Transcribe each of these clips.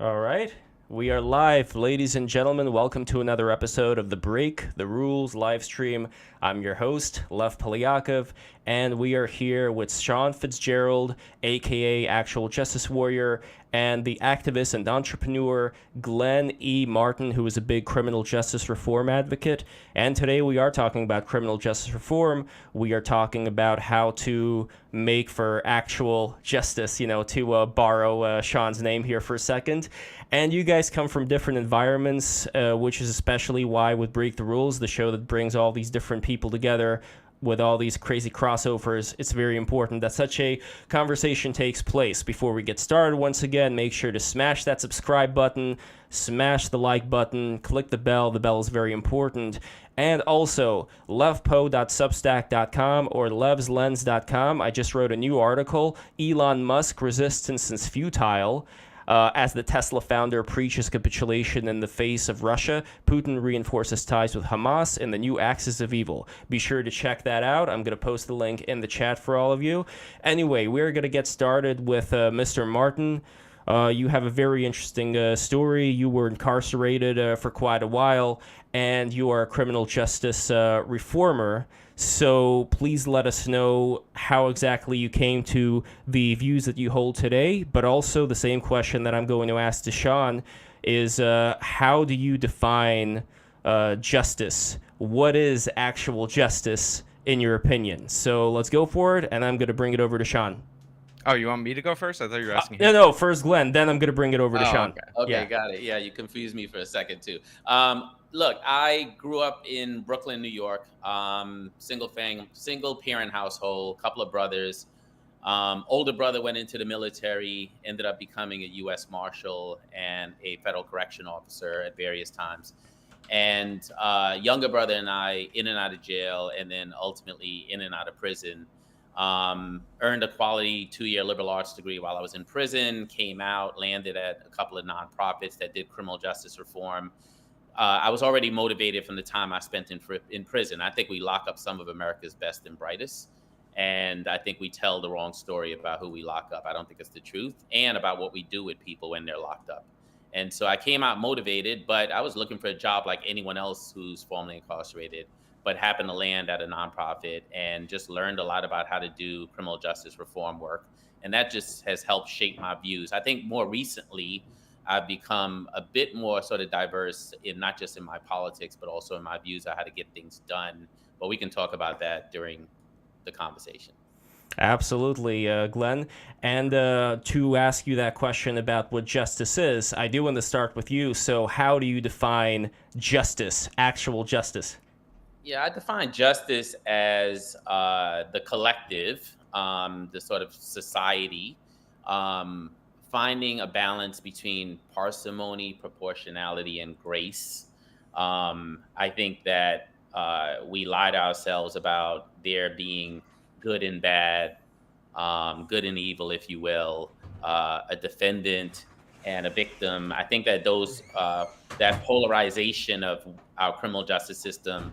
All right. We are live, ladies and gentlemen. Welcome to another episode of The Break, the Rules live stream. I'm your host, Lev Polyakov, and we are here with Sean Fitzgerald, aka Actual Justice Warrior, and the activist and entrepreneur Glenn E. Martin, who is a big criminal justice reform advocate. And today we are talking about criminal justice reform. We are talking about how to make for actual justice, to borrow Sean's name here for a second. And you guys come from different environments, which is especially why with Break the Rules, the show that brings all these different people together with all these crazy crossovers, it's very important that such a conversation takes place. Before we get started, once again, make sure to smash that subscribe button, smash the like button, click the bell. The bell is very important. And also, levpo.substack.com or levslens.com. I just wrote a new article, Elon Musk, Resistance is Futile. As the Tesla founder preaches capitulation in the face of Russia, Putin reinforces ties with Hamas in the new axis of evil. Be sure to check that out. I'm going to post the link in the chat for all of you. Anyway, we're going to get started with Mr. Martin. You have a very interesting story. You were incarcerated for quite a while, and you are a criminal justice reformer. So please let us know how exactly you came to the views that you hold today. But also the same question that I'm going to ask to Sean is how do you define justice? What is actual justice in your opinion? So let's go for it, and I'm going to bring it over to Sean. Oh, you want me to go first? I thought you were asking No, him. no, first Glenn, then I'm going to bring it over to Oh, Sean. okay. Okay, Yeah. got it. Yeah, you confused me for a second too. Look, I grew up in Brooklyn, New York. Single parent household, couple of brothers. Older brother went into the military, ended up becoming a U.S. Marshal and a federal correction officer at various times. And younger brother and I in and out of jail, and then ultimately in and out of prison. Earned a quality 2-year liberal arts degree while I was in prison, came out, landed at a couple of nonprofits that did criminal justice reform. I was already motivated from the time I spent in prison. I think we lock up some of America's best and brightest. And I think we tell the wrong story about who we lock up. I don't think it's the truth, and about what we do with people when they're locked up. And so I came out motivated, but I was looking for a job like anyone else who's formerly incarcerated, but happened to land at a nonprofit and just learned a lot about how to do criminal justice reform work. And that just has helped shape my views. I think more recently, I've become a bit more sort of diverse in not just in my politics, but also in my views on how to get things done. But we can talk about that during the conversation. Absolutely, Glenn. And to ask you that question about what justice is, I do want to start with you. So, how do you define justice, actual justice? Yeah, I define justice as the collective, the sort of society, um, finding a balance between parsimony, proportionality, and grace. I think that we lie to ourselves about there being good and bad, good and evil, if you will, a defendant and a victim. I think that that polarization of our criminal justice system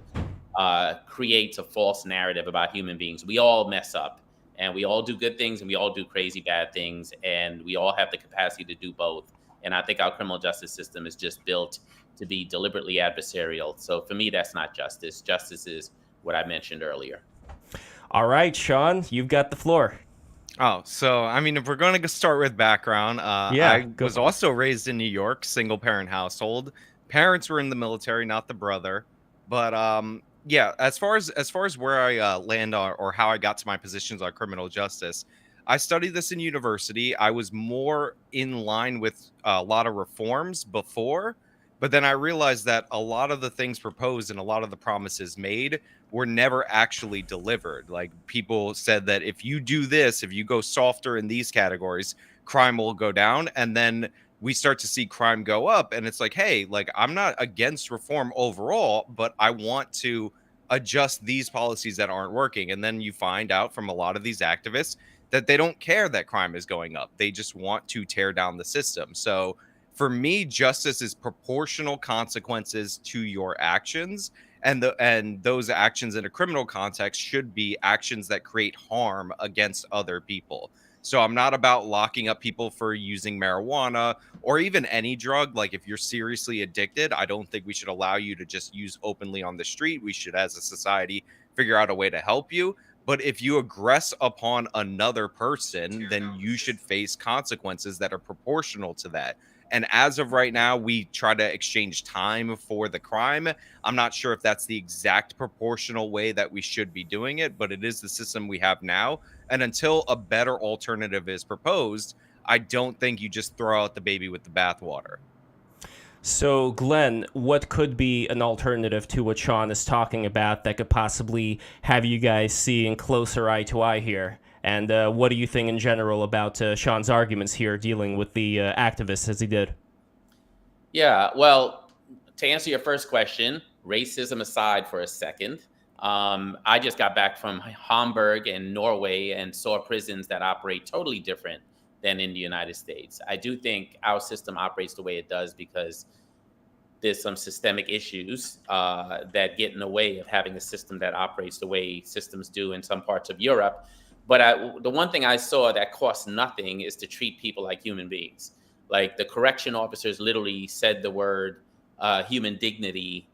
creates a false narrative about human beings. We all mess up, and we all do good things, and we all do crazy bad things, and we all have the capacity to do both. And I think our criminal justice system is just built to be deliberately adversarial. So for me, that's not justice. Justice is what I mentioned earlier. All right, Sean, you've got the floor. Oh, so I mean, if we're going to start with background, Yeah, I go was for it. also raised in New York, single parent household. Parents were in the military, not the brother. But yeah, as far as where I land on, or how I got to my positions on criminal justice, I studied this in university. I was more in line with a lot of reforms before, but then I realized that a lot of the things proposed and a lot of the promises made were never actually delivered. Like, people said that if you do this, if you go softer in these categories, crime will go down. And then we start to see crime go up. And it's like, hey, like, I'm not against reform overall, but I want to adjust these policies that aren't working. And then you find out from a lot of these activists that they don't care that crime is going up. They just want to tear down the system. So for me, justice is proportional consequences to your actions, and those actions in a criminal context should be actions that create harm against other people. So I'm not about locking up people for using marijuana or even any drug. Like if you're seriously addicted, I don't think we should allow you to just use openly on the street. We should, as a society, figure out a way to help you. But if you aggress upon another person, then you should face consequences that are proportional to that. And as of right now, we try to exchange time for the crime. I'm not sure if that's the exact proportional way that we should be doing it, but it is the system we have now. And until a better alternative is proposed, I don't think you just throw out the baby with the bathwater. So, Glenn, what could be an alternative to what Sean is talking about that could possibly have you guys seeing closer eye to eye here? And what do you think in general about Sean's arguments here dealing with the activists as he did? Yeah, well, to answer your first question, racism aside for a second, I just got back from Hamburg and Norway and saw prisons that operate totally different than in the United States. I do think our system operates the way it does because there's some systemic issues that get in the way of having a system that operates the way systems do in some parts of Europe. But the one thing I saw that costs nothing is to treat people like human beings. Like the correction officers literally said the word human dignity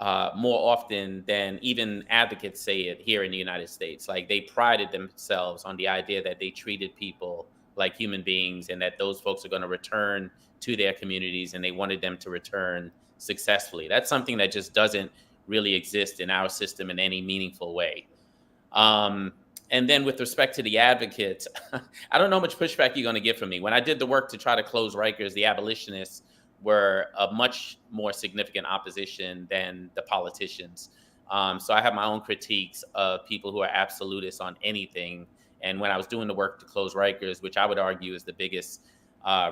more often than even advocates say it here in the United States. Like they prided themselves on the idea that they treated people like human beings and that those folks are going to return to their communities and they wanted them to return successfully. That's something that just doesn't really exist in our system in any meaningful way. And then with respect to the advocates, I don't know how much pushback you're going to get from me. When I did the work to try to close Rikers, the abolitionists were a much more significant opposition than the politicians. So I have my own critiques of people who are absolutists on anything. And when I was doing the work to close Rikers, which I would argue is the biggest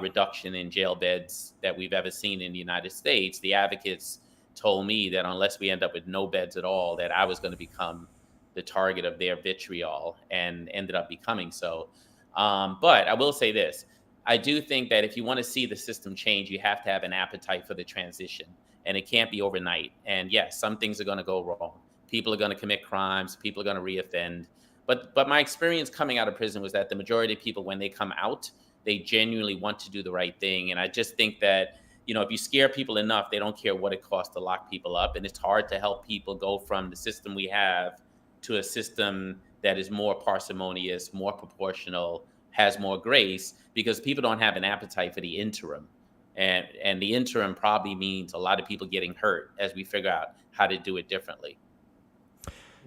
reduction in jail beds that we've ever seen in the United States, the advocates told me that unless we end up with no beds at all, that I was going to become the target of their vitriol, and ended up becoming so. But I will say this. I do think that if you want to see the system change, you have to have an appetite for the transition, and it can't be overnight. And yes, some things are going to go wrong. People are going to commit crimes. People are going to reoffend. But my experience coming out of prison was that the majority of people, when they come out, they genuinely want to do the right thing. And I just think that, if you scare people enough, they don't care what it costs to lock people up. And it's hard to help people go from the system we have to a system that is more parsimonious, more proportional, has more grace, because people don't have an appetite for the interim. And the interim probably means a lot of people getting hurt as we figure out how to do it differently.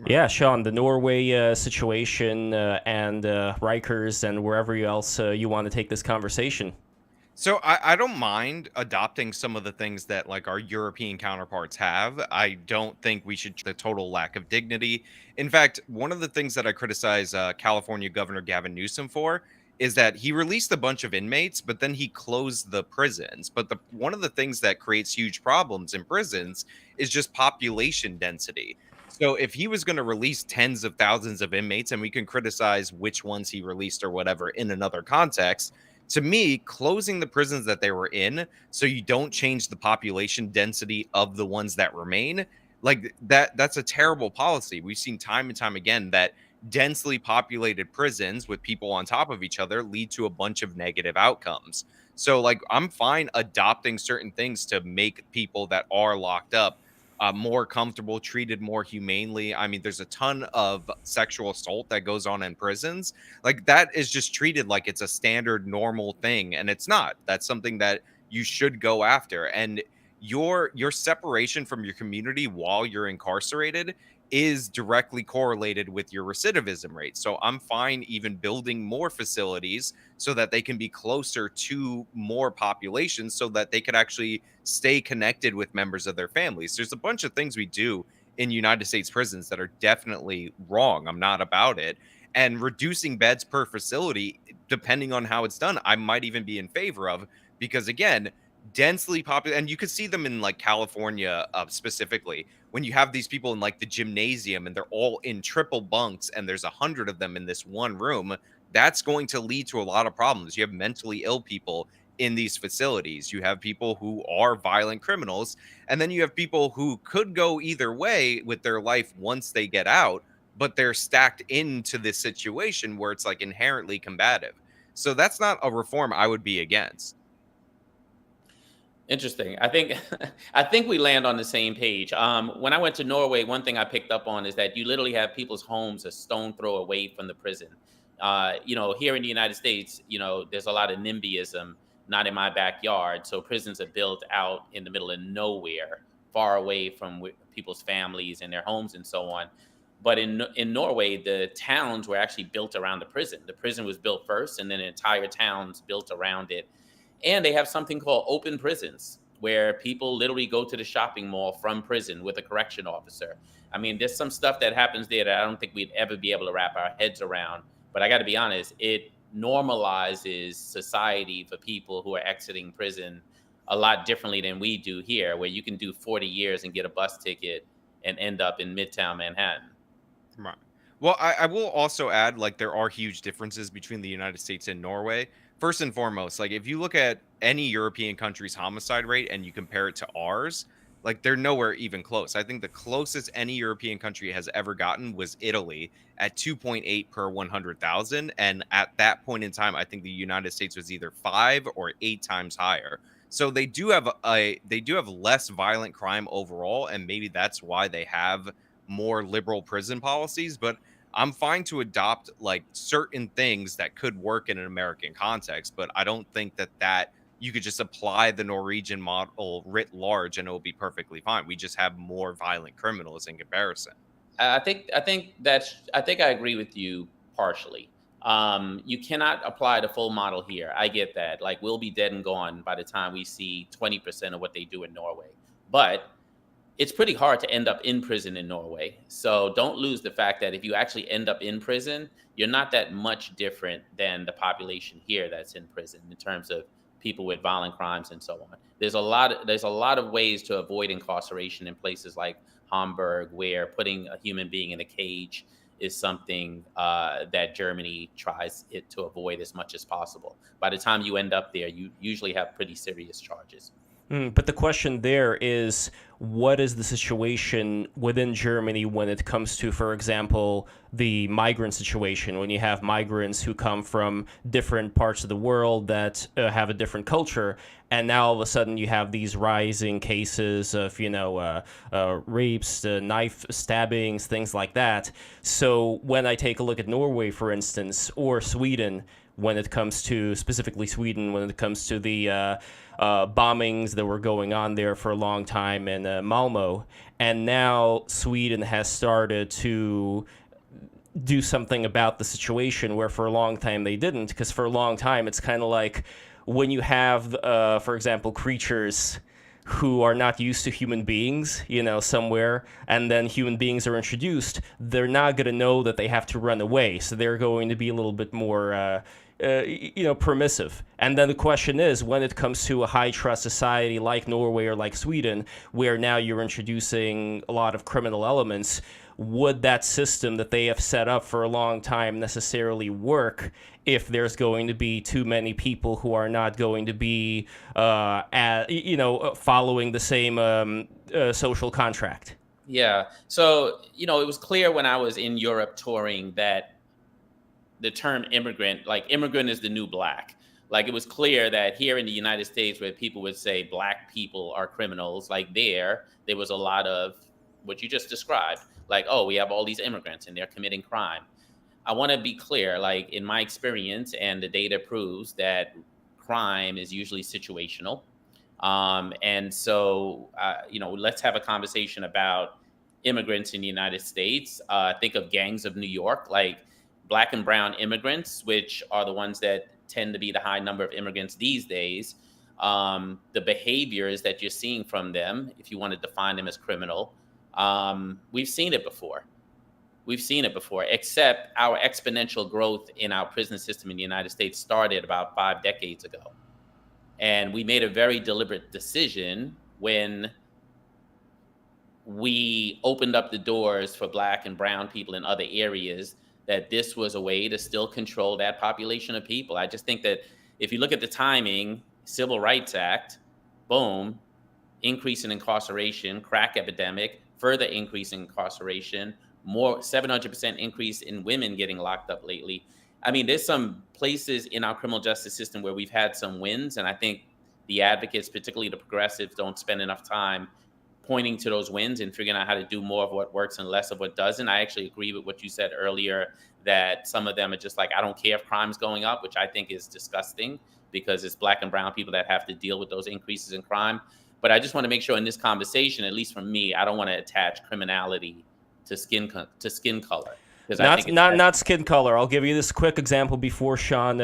Yeah, Sean, the Norway situation and Rikers and wherever else you want to take this conversation. So I don't mind adopting some of the things that like our European counterparts have. I don't think we should the total lack of dignity. In fact, one of the things that I criticize California Governor Gavin Newsom for is that he released a bunch of inmates, but then he closed the prisons. But one of the things that creates huge problems in prisons is just population density. So if he was going to release tens of thousands of inmates, and we can criticize which ones he released or whatever in another context, to me, closing the prisons that they were in so you don't change the population density of the ones that remain, like that's a terrible policy. We've seen time and time again that densely populated prisons with people on top of each other lead to a bunch of negative outcomes. So like I'm fine adopting certain things to make people that are locked up more comfortable, treated more humanely. I mean, there's a ton of sexual assault that goes on in prisons. Like that is just treated like it's a standard normal thing, and it's not. That's something that you should go after. And your separation from your community while you're incarcerated is directly correlated with your recidivism rate. So I'm fine even building more facilities so that they can be closer to more populations so that they could actually stay connected with members of their families. There's a bunch of things we do in United States prisons that are definitely wrong. I'm not about it. And reducing beds per facility, depending on how it's done, I might even be in favor of, because again, densely populated, and you could see them in like California specifically, when you have these people in like the gymnasium and they're all in triple bunks and there's 100 of them in this one room. That's going to lead to a lot of problems. You have mentally ill people in these facilities. You have people who are violent criminals, and then you have people who could go either way with their life once they get out, but they're stacked into this situation where it's like inherently combative. So that's not a reform I would be against. Interesting. I think I think we land on the same page. When I went to Norway, one thing I picked up on is that you literally have people's homes a stone throw away from the prison. Here in the United States, there's a lot of NIMBYism, not in my backyard. So prisons are built out in the middle of nowhere, far away from people's families and their homes and so on. But in Norway, the towns were actually built around the prison. The prison was built first, and then entire towns built around it. And they have something called open prisons where people literally go to the shopping mall from prison with a correction officer. I mean, there's some stuff that happens there that I don't think we'd ever be able to wrap our heads around. But I got to be honest, it normalizes society for people who are exiting prison a lot differently than we do here, where you can do 40 years and get a bus ticket and end up in Midtown Manhattan. Right. Well, I will also add, like, there are huge differences between the United States and Norway. First and foremost, like, if you look at any European country's homicide rate and you compare it to ours, like, they're nowhere even close. I think the closest any European country has ever gotten was Italy at 2.8 per 100,000. And at that point in time, I think the United States was either 5 or 8 times higher. So they do have less violent crime overall, and maybe that's why they have more liberal prison policies. But I'm fine to adopt like certain things that could work in an American context, but I don't think that you could just apply the Norwegian model writ large and it will be perfectly fine. We just have more violent criminals in comparison. I think I agree with you partially. You cannot apply the full model here. I get that. Like we'll be dead and gone by the time we see 20% of what they do in Norway. But it's pretty hard to end up in prison in Norway. So don't lose the fact that if you actually end up in prison, you're not that much different than the population here that's in prison in terms of people with violent crimes and so on. There's a lot of ways to avoid incarceration in places like Hamburg, where putting a human being in a cage is something that Germany tries it to avoid as much as possible. By the time you end up there, you usually have pretty serious charges. But the question there is, what is the situation within Germany when it comes to, for example, the migrant situation, when you have migrants who come from different parts of the world that have a different culture, and now all of a sudden you have these rising cases of, rapes, knife stabbings, things like that. So when I take a look at Norway, for instance, or Sweden, when it comes to, specifically Sweden, when it comes to the bombings that were going on there for a long time in Malmo. And now Sweden has started to do something about the situation where for a long time they didn't, because for a long time it's kind of like when you have, for example, creatures who are not used to human beings, somewhere, and then human beings are introduced, they're not going to know that they have to run away. So they're going to be a little bit more permissive. And then the question is, when it comes to a high trust society like Norway or like Sweden, where now you're introducing a lot of criminal elements, would that system that they have set up for a long time necessarily work if there's going to be too many people who are not going to be, following the same social contract? Yeah. So, it was clear when I was in Europe touring that the term immigrant, like immigrant is the new black. Like it was clear that here in the United States, where people would say black people are criminals, like there was a lot of what you just described. Like, oh, we have all these immigrants and they're committing crime. I want to be clear, like in my experience, and the data proves that crime is usually situational. And so, let's have a conversation about immigrants in the United States. Think of gangs of New York, like Black and brown immigrants, which are the ones that tend to be the high number of immigrants these days. The behaviors that you're seeing from them, if you want to define them as criminal, we've seen it before. We've seen it before, except our exponential growth in our prison system in the United States started about 5 decades ago. And we made a very deliberate decision when we opened up the doors for Black and brown people in other areas, that this was a way to still control that population of people. I just think that if you look at the timing, Civil Rights Act, boom, increase in incarceration, crack epidemic, further increase in incarceration, more 700% increase in women getting locked up lately. I mean, there's some places in our criminal justice system where we've had some wins, and I think the advocates, particularly the progressives, don't spend enough time pointing to those wins and figuring out how to do more of what works and less of what doesn't. I actually agree with what you said earlier, that some of them are just like, I don't care if crime's going up, which I think is disgusting because it's black and brown people that have to deal with those increases in crime. But I just want to make sure in this conversation, at least for me, I don't want to attach criminality to skin color, because I think Not skin color. I'll give you this quick example before Sean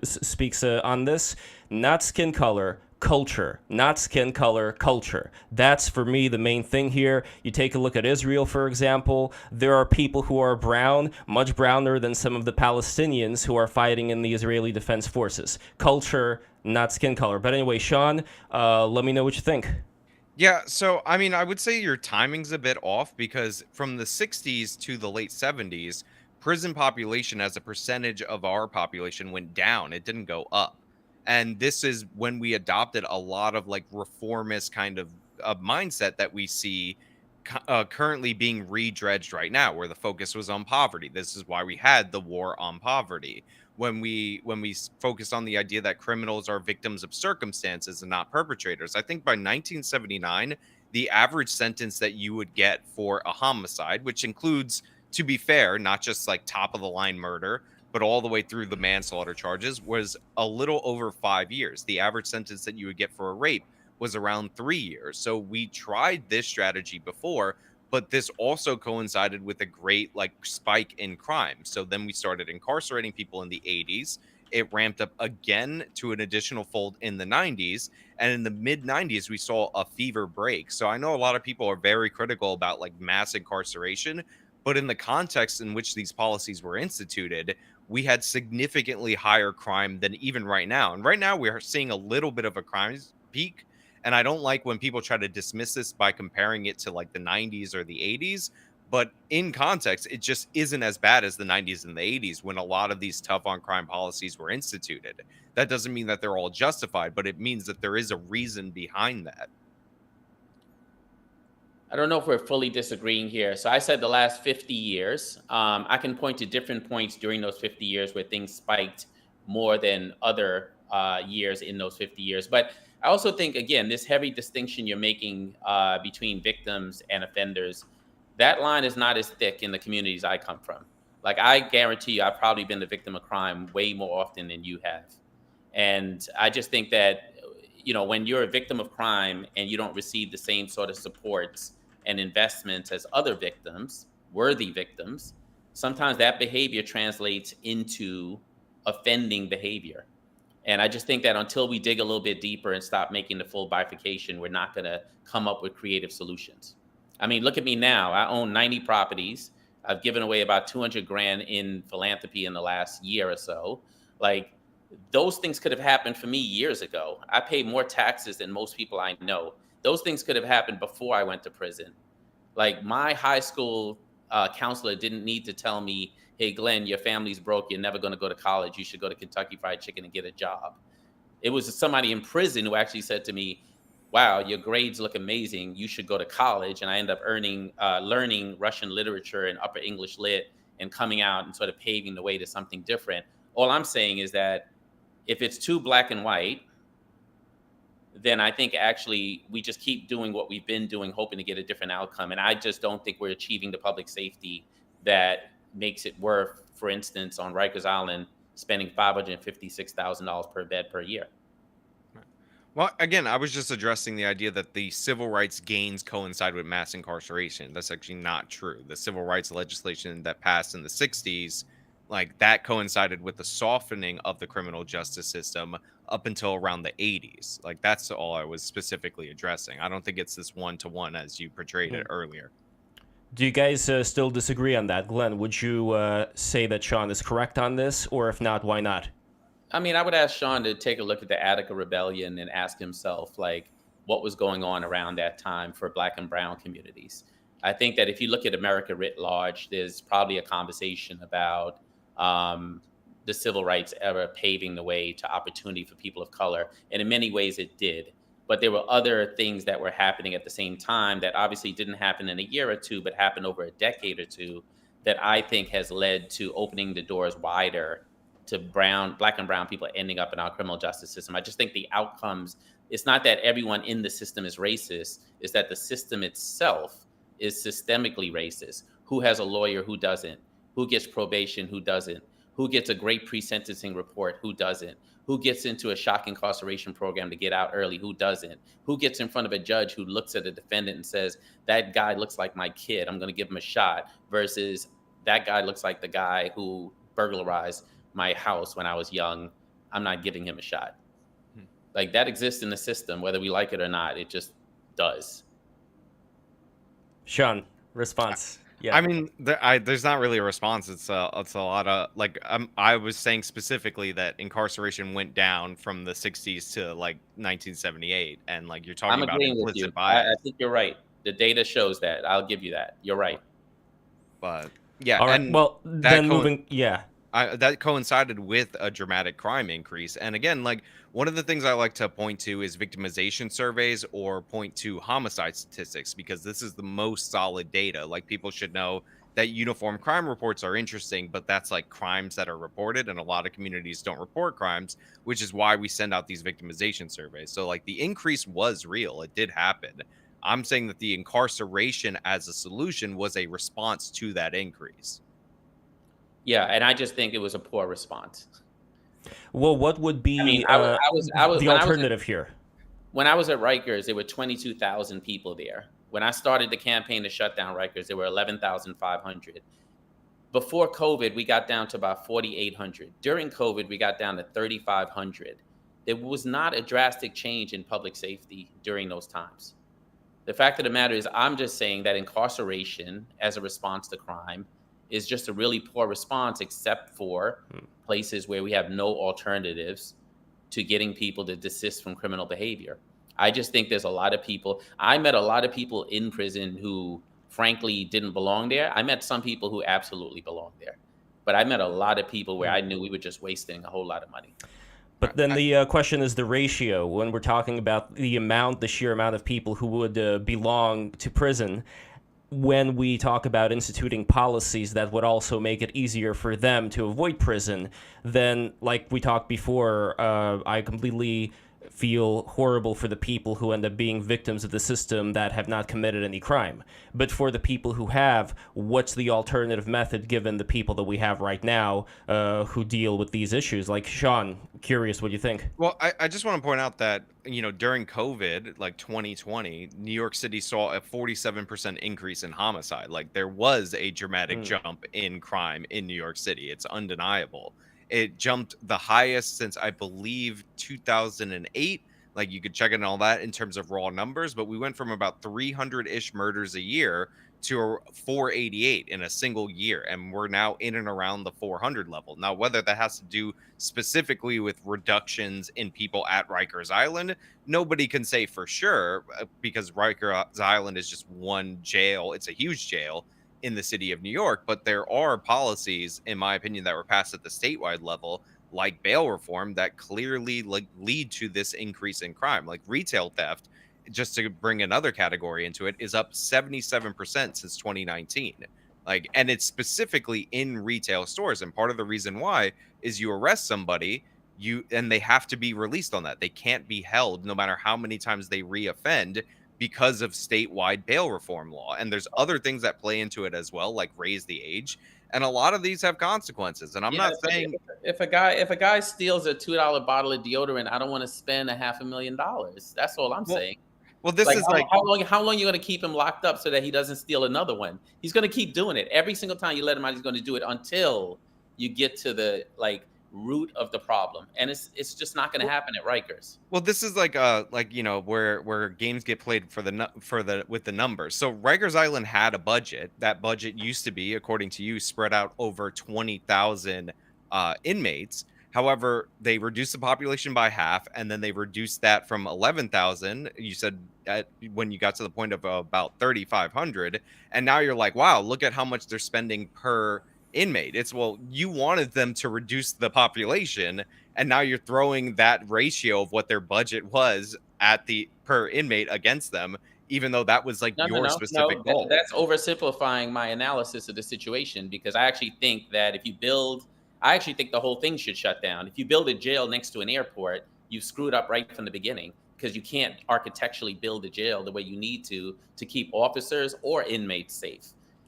speaks on this. Not skin color, culture. Not skin color, culture. That's for me the main thing here. You take a look at Israel, for example. There are people who are brown, much browner than some of the Palestinians who are fighting in the Israeli Defense Forces. Culture, not skin color. But anyway, Sean, let me know what you think. Yeah, so I mean, I would say your timing's a bit off because from the 60s to the late 70s, prison population as a percentage of our population went down. It didn't go up. And this is when we adopted a lot of like reformist kind of mindset that we see currently being redredged right now, where the focus was on poverty. This is why we had the war on poverty. When we focused on the idea that criminals are victims of circumstances and not perpetrators. I think by 1979, the average sentence that you would get for a homicide, which includes, to be fair, not just like top of the line murder, but all the way through the manslaughter charges, was a little over 5 years. The average sentence that you would get for a rape was around 3 years. So we tried this strategy before, but this also coincided with a great like spike in crime. So then we started incarcerating people in the 80s. It ramped up again to an additional fold in the 90s, and in the mid 90s we saw a fever break. So I know a lot of people are very critical about like mass incarceration, but in the context in which these policies were instituted, we had significantly higher crime than even right now. And right now we're seeing a little bit of a crime peak. And I don't like when people try to dismiss this by comparing it to like the 90s or the 80s. But in context, it just isn't as bad as the 90s and the 80s when a lot of these tough on crime policies were instituted. That doesn't mean that they're all justified, but it means that there is a reason behind that. I don't know if we're fully disagreeing here. So I said the last 50 years. I can point to different points during those 50 years where things spiked more than other years in those 50 years. But I also think, again, this heavy distinction you're making between victims and offenders, that line is not as thick in the communities I come from. Like, I guarantee you, I've probably been the victim of crime way more often than you have. And I just think that, when you're a victim of crime and you don't receive the same sort of supports and investments as other victims, worthy victims, sometimes that behavior translates into offending behavior. And I just think that until we dig a little bit deeper and stop making the full bifurcation, we're not going to come up with creative solutions. I mean, look at me now. I own 90 properties. I've given away about 200 grand in philanthropy in the last year or so. Like, those things could have happened for me years ago. I pay more taxes than most people I know. Those things could have happened before I went to prison. Like, my high school counselor didn't need to tell me, hey, Glenn, your family's broke. You're never going to go to college. You should go to Kentucky Fried Chicken and get a job. It was somebody in prison who actually said to me, wow, your grades look amazing. You should go to college. And I ended up learning Russian literature and upper English lit and coming out and sort of paving the way to something different. All I'm saying is that if it's too black and white, then I think actually we just keep doing what we've been doing, hoping to get a different outcome. And I just don't think we're achieving the public safety that makes it worth, for instance, on Rikers Island, spending $556,000 per bed per year. Well, again, I was just addressing the idea that the civil rights gains coincide with mass incarceration. That's actually not true. The civil rights legislation that passed in the 60s, like that coincided with the softening of the criminal justice system up until around the 80s. Like, that's all I was specifically addressing. I don't think it's this one-to-one as you portrayed it earlier. Do you guys still disagree on that? Glenn, would you say that Sean is correct on this? Or if not, why not? I mean, I would ask Sean to take a look at the Attica Rebellion and ask himself, like, what was going on around that time for Black and brown communities. I think that if you look at America writ large, there's probably a conversation about the civil rights era paving the way to opportunity for people of color. And in many ways it did. But there were other things that were happening at the same time that obviously didn't happen in a year or two, but happened over a decade or two that I think has led to opening the doors wider to black and brown people ending up in our criminal justice system. I just think the outcomes, it's not that everyone in the system is racist, it's that the system itself is systemically racist. Who has a lawyer, who doesn't? Who gets probation, who doesn't? Who gets a great pre-sentencing report, who doesn't? Who gets into a shock incarceration program to get out early, who doesn't? Who gets in front of a judge who looks at a defendant and says, that guy looks like my kid, I'm going to give him a shot, versus that guy looks like the guy who burglarized my house when I was young, I'm not giving him a shot. Like, that exists in the system, whether we like it or not. It just does. Sean, response. Yeah. I mean, there's not really a response. It's a lot of like I was saying specifically that incarceration went down from the 60s to like 1978, and like you're talking I'm about agreeing with you. implicit bias. I think you're right. The data shows that. I'll give you that. You're right. But yeah, All right. and Well, then moving. Yeah. that coincided with a dramatic crime increase. And again, like one of the things I like to point to is victimization surveys or point to homicide statistics, because this is the most solid data. Like people should know that uniform crime reports are interesting, but that's like crimes that are reported, and a lot of communities don't report crimes, which is why we send out these victimization surveys. So like the increase was real. It did happen. I'm saying that the incarceration as a solution was a response to that increase. Yeah, and I just think it was a poor response. Well, what would be I mean, the alternative here? When I was at Rikers, there were 22,000 people there. When I started the campaign to shut down Rikers, there were 11,500. Before COVID, we got down to about 4,800. During COVID, we got down to 3,500. There was not a drastic change in public safety during those times. The fact of the matter is, I'm just saying that incarceration as a response to crime is just a really poor response, except for places where we have no alternatives to getting people to desist from criminal behavior. I just think there's a lot of people. I met a lot of people in prison who frankly didn't belong there. I met some people who absolutely belonged there. But I met a lot of people where I knew we were just wasting a whole lot of money. But then the question is the ratio. When we're talking about the sheer amount of people who would belong to prison, when we talk about instituting policies that would also make it easier for them to avoid prison, then, like we talked before, I completely feel horrible for the people who end up being victims of the system that have not committed any crime. But for the people who have, what's the alternative method given the people that we have right now who deal with these issues? Like, Sean, curious what you think. Well, I just want to point out that, you know, during COVID, like 2020, New York City saw a 47% increase in homicide. Like there was a dramatic jump in crime in New York City. It's undeniable. It jumped the highest since I believe 2008. Like you could check it and all that in terms of raw numbers, but we went from about 300-ish murders a year to 488 in a single year, and we're now in and around the 400 level. Now, whether that has to do specifically with reductions in people at Rikers Island, nobody can say for sure, because Rikers Island is just one jail. It's a huge jail in the city of New York, but there are policies, in my opinion, that were passed at the statewide level, like bail reform, that clearly like lead to this increase in crime. Like retail theft, just to bring another category into it, is up 77% since 2019. Like, and it's specifically in retail stores. And part of the reason why is you arrest somebody, and they have to be released on that. They can't be held no matter how many times they reoffend, because of statewide bail reform law. And there's other things that play into it as well, like raise the age. And a lot of these have consequences. And I'm not saying if a guy steals a $2 bottle of deodorant, I don't want to spend $500,000. That's all I'm saying. Well, this is like how long are you going to keep him locked up so that he doesn't steal another one? He's going to keep doing it. Every single time you let him out, he's going to do it until you get to the root of the problem, and it's just not going to happen at Rikers. Well, this is like you know, where games get played with the numbers. So Rikers Island had a budget. That budget used to be, according to you, spread out over 20,000 inmates. However, they reduced the population by half, and then they reduced that from 11,000. You said when you got to the point of about 3,500, and now you're like, wow, look at how much they're spending per inmate. It's, well, you wanted them to reduce the population, and now you're throwing that ratio of what their budget was at the per inmate against them even though that was like No, no, your no, specific no. goal. That's oversimplifying my analysis of the situation because I actually think that if you build, I actually think the whole thing should shut down. If you build a jail next to an airport, you screwed up right from the beginning because you can't architecturally build a jail the way you need to keep officers or inmates safe.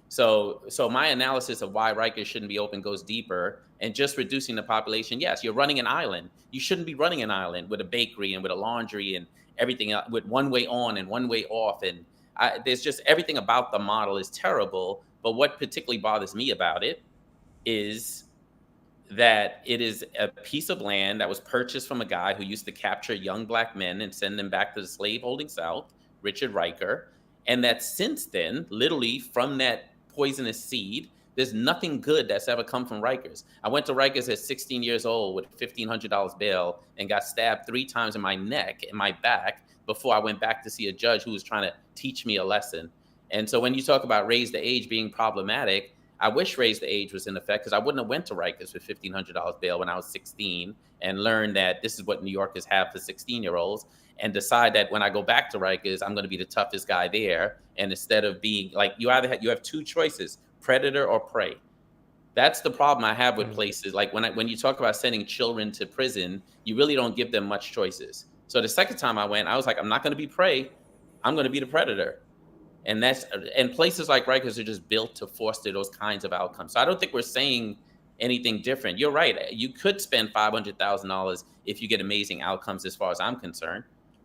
So my analysis of why Rikers shouldn't be open goes deeper and just reducing the population. Yes, you're running an island. You shouldn't be running an island with a bakery and with a laundry and everything else, with one way on and one way off and there's just everything about the model is terrible. But what particularly bothers me about it is that it is a piece of land that was purchased from a guy who used to capture young black men and send them back to the slave-holding South, Richard Riker, and that since then, literally from that poisonous seed, there's nothing good that's ever come from Rikers. I went to Rikers at 16 years old with $1,500 bail and got stabbed 3 times in my neck and my back before I went back to see a judge who was trying to teach me a lesson. And so when you talk about raise the age being problematic, I wish raise the age was in effect because I wouldn't have went to Rikers with $1,500 bail when I was 16 and learned that this is what New Yorkers have for 16-year-olds and decide that when I go back to Rikers, I'm going to be the toughest guy there. And instead of being like, you have 2 choices, predator or prey. That's the problem I have with places. Like when you talk about sending children to prison, you really don't give them much choices. So the second time I went, I was like, I'm not going to be prey. I'm going to be the predator. And places like Rikers are just built to foster those kinds of outcomes. So I don't think we're saying anything different. You're right. You could spend $500,000 if you get amazing outcomes as far as I'm concerned.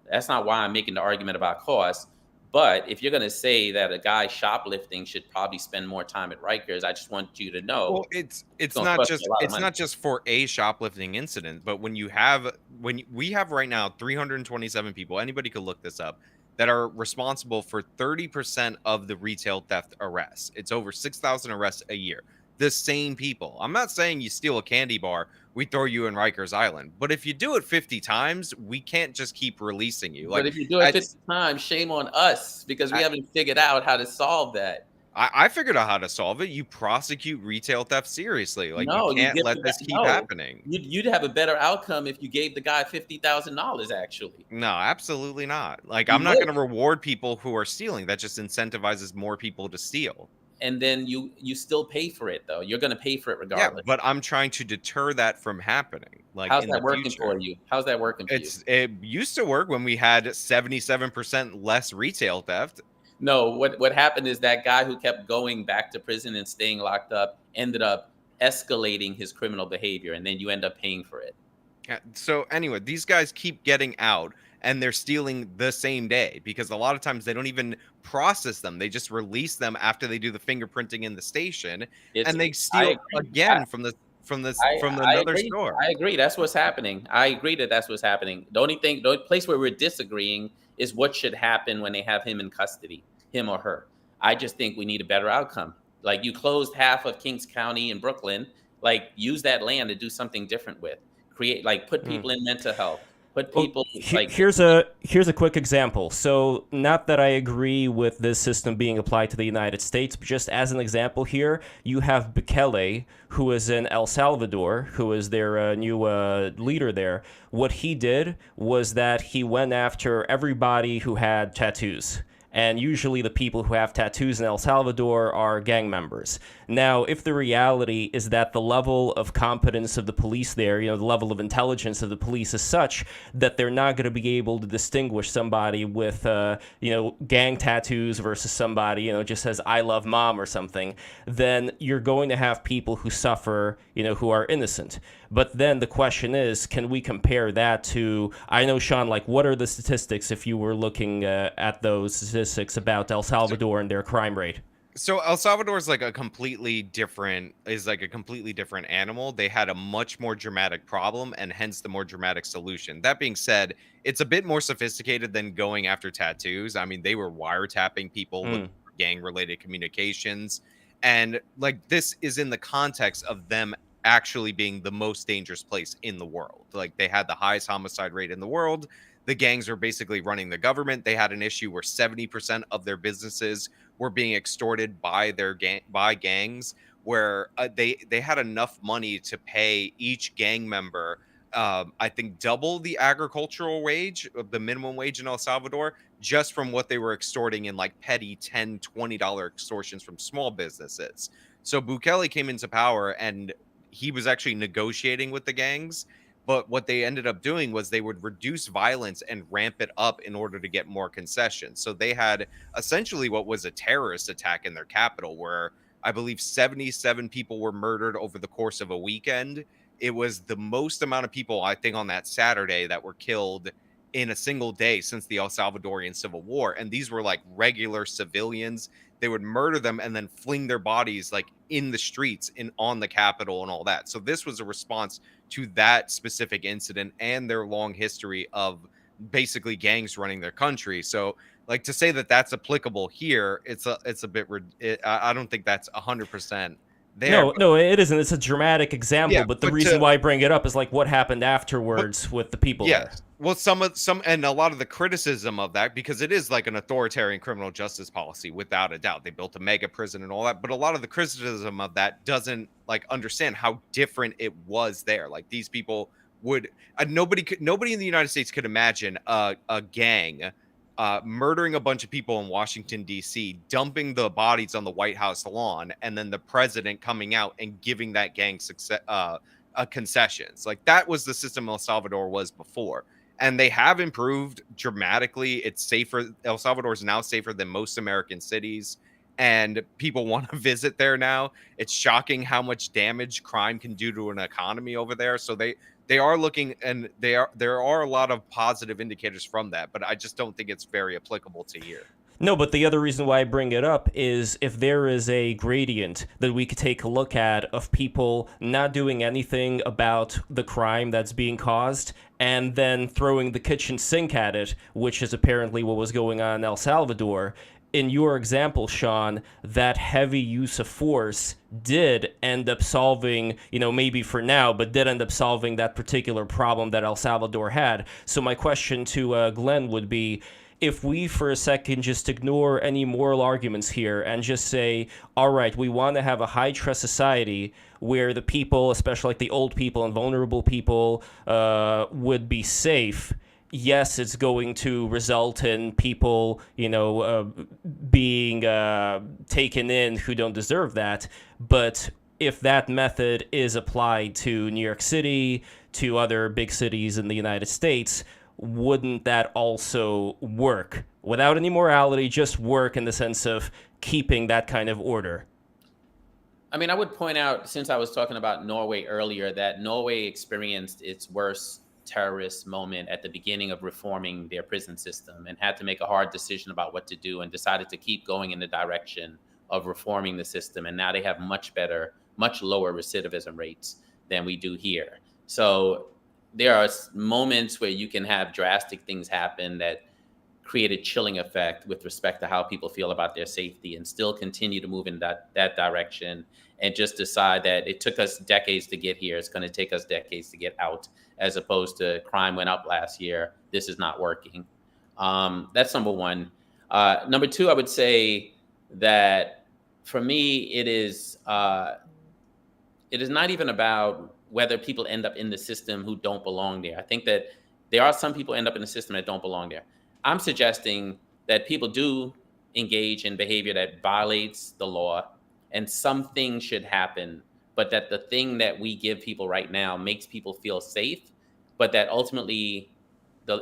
That's not why I'm making the argument about cost. But if you're going to say that a guy shoplifting should probably spend more time at Rikers, I just want you to know Well, it's gonna not cost you just a lot of it's money. not just for a shoplifting incident, but when we have right now 327 people, anybody could look this up, that are responsible for 30% of the retail theft arrests. It's over 6,000 arrests a year. The same people. I'm not saying you steal a candy bar, we throw you in Rikers Island, but if you do it 50 times, we can't just keep releasing you. But Like if you do it at 50 times, shame on us because we I, haven't figured out how to solve that. I figured out how to solve it. You prosecute retail theft seriously. Like you No, you can't give let the guy, this keep no. happening. You'd have a better outcome if you gave the guy $50,000. Actually, No, absolutely not. Like, you I'm not would, going to reward people who are stealing. That just incentivizes more people to steal. and then you still pay for it though. You're going to pay for it Yeah, regardless. but I'm trying to deter that from happening, like How's in that the working future. for you? How's that working for you? It used to work when we had 77% less retail theft. No, what happened is that guy who kept going back to prison and staying locked up ended up escalating his criminal behavior, and then you end up paying for it. Yeah, so anyway, these guys keep getting out and they're stealing the same day because a lot of times they don't even process them. They just release them after they do the fingerprinting in the station It's and they I steal agree. again from I another agree. store. I agree. That's what's happening. I agree that that's what's happening. The only place where we're disagreeing is what should happen when they have him in custody, him or her. I just think we need a better outcome. Like you closed half of Kings County in Brooklyn. Like use that land to do something different with. Create like put people in mental health. Put Well, people like here's a quick example. So, not that I agree with this system being applied to the United States, but just as an example here, you have Bukele, who is in El Salvador, who is their new leader there. What he did was that he went after everybody who had tattoos. And usually the people who have tattoos in El Salvador are gang members. Now, if the reality is that the level of competence of the police there, the level of intelligence of the police is such that they're not going to be able to distinguish somebody with, gang tattoos versus somebody, just says, I love mom or something, then you're going to have people who suffer, who are innocent. But then the question is, can we compare that to, I know, Sean, like, what are the statistics if you were looking at those statistics about El Salvador and their crime rate? So El Salvador is like a completely different animal. They had a much more dramatic problem and hence the more dramatic solution. That being said, it's a bit more sophisticated than going after tattoos. I mean, they were wiretapping people with gang related communications. And like this is in the context of them actually being the most dangerous place in the world. Like they had the highest homicide rate in the world. The gangs were basically running the government. They had an issue where 70% of their businesses were being extorted by gangs, where they had enough money to pay each gang member I think double the agricultural wage, the minimum wage in El Salvador, just from what they were extorting in like petty $10, $20 extortions from small businesses. So Bukele came into power and he was actually negotiating with the gangs. But what they ended up doing was they would reduce violence and ramp it up in order to get more concessions. So they had essentially what was a terrorist attack in their capital, where I believe 77 people were murdered over the course of a weekend. It was the most amount of people, I think, on that Saturday that were killed in a single day since the El Salvadorian Civil War. And these were like regular civilians. They would murder them and then fling their bodies like in the streets in on the Capitol and all that. So this was a response to that specific incident and their long history of basically gangs running their country. So like to say that that's applicable here, it's a bit I don't think that's 100% there. No, it isn't. It's a dramatic example, Yeah, but the but reason why I bring it up is like what happened afterwards with the people there. Yes. Well, some and a lot of the criticism of that, because it is like an authoritarian criminal justice policy, without a doubt. They built a mega prison and all that, but a lot of the criticism of that doesn't like understand how different it was there. Like these people would nobody in the United States could imagine a gang murdering a bunch of people in Washington D.C., dumping the bodies on the White House lawn, and then the president coming out and giving that gang concessions. Like that was the system El Salvador was before. And they have improved dramatically. It's safer. El Salvador is now safer than most American cities. And people want to visit there now. It's shocking how much damage crime can do to an economy over there. So they are looking, and there are a lot of positive indicators from that, but I just don't think it's very applicable to here. No, but the other reason why I bring it up is if there is a gradient that we could take a look at of people not doing anything about the crime that's being caused and then throwing the kitchen sink at it, which is apparently what was going on in El Salvador. In your example, Sean, that heavy use of force did end up solving, maybe for now, but did end up solving that particular problem that El Salvador had. So my question to Glenn would be, if we for a second just ignore any moral arguments here and just say, all right, we want to have a high trust society where the people, especially like the old people and vulnerable people, would be safe. Yes, it's going to result in people, being taken in who don't deserve that. But if that method is applied to New York City, to other big cities in the United States, wouldn't that also work without any morality, just work in the sense of keeping that kind of order? I mean, I would point out, since I was talking about Norway earlier, that Norway experienced its worst terrorist moment at the beginning of reforming their prison system and had to make a hard decision about what to do, and decided to keep going in the direction of reforming the system. And now they have much lower recidivism rates than we do here. So there are moments where you can have drastic things happen that create a chilling effect with respect to how people feel about their safety, and still continue to move in that direction, and just decide that it took us decades to get here. It's going to take us decades to get out, as opposed to crime went up last year. This is not working. That's number one. Number two, I would say that for me, it is not even about whether people end up in the system who don't belong there. I think that there are some people end up in the system that don't belong there. I'm suggesting that people do engage in behavior that violates the law, and some things should happen, but that the thing that we give people right now makes people feel safe, but that ultimately,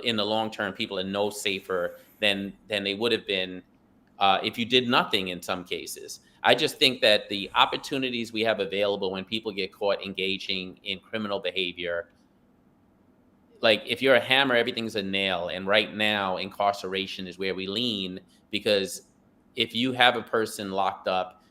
in the long term, people are no safer than they would have been if you did nothing in some cases. I just think that the opportunities we have available when people get caught engaging in criminal behavior, like if you're a hammer, everything's a nail. And right now, incarceration is where we lean, because if you have a person locked up,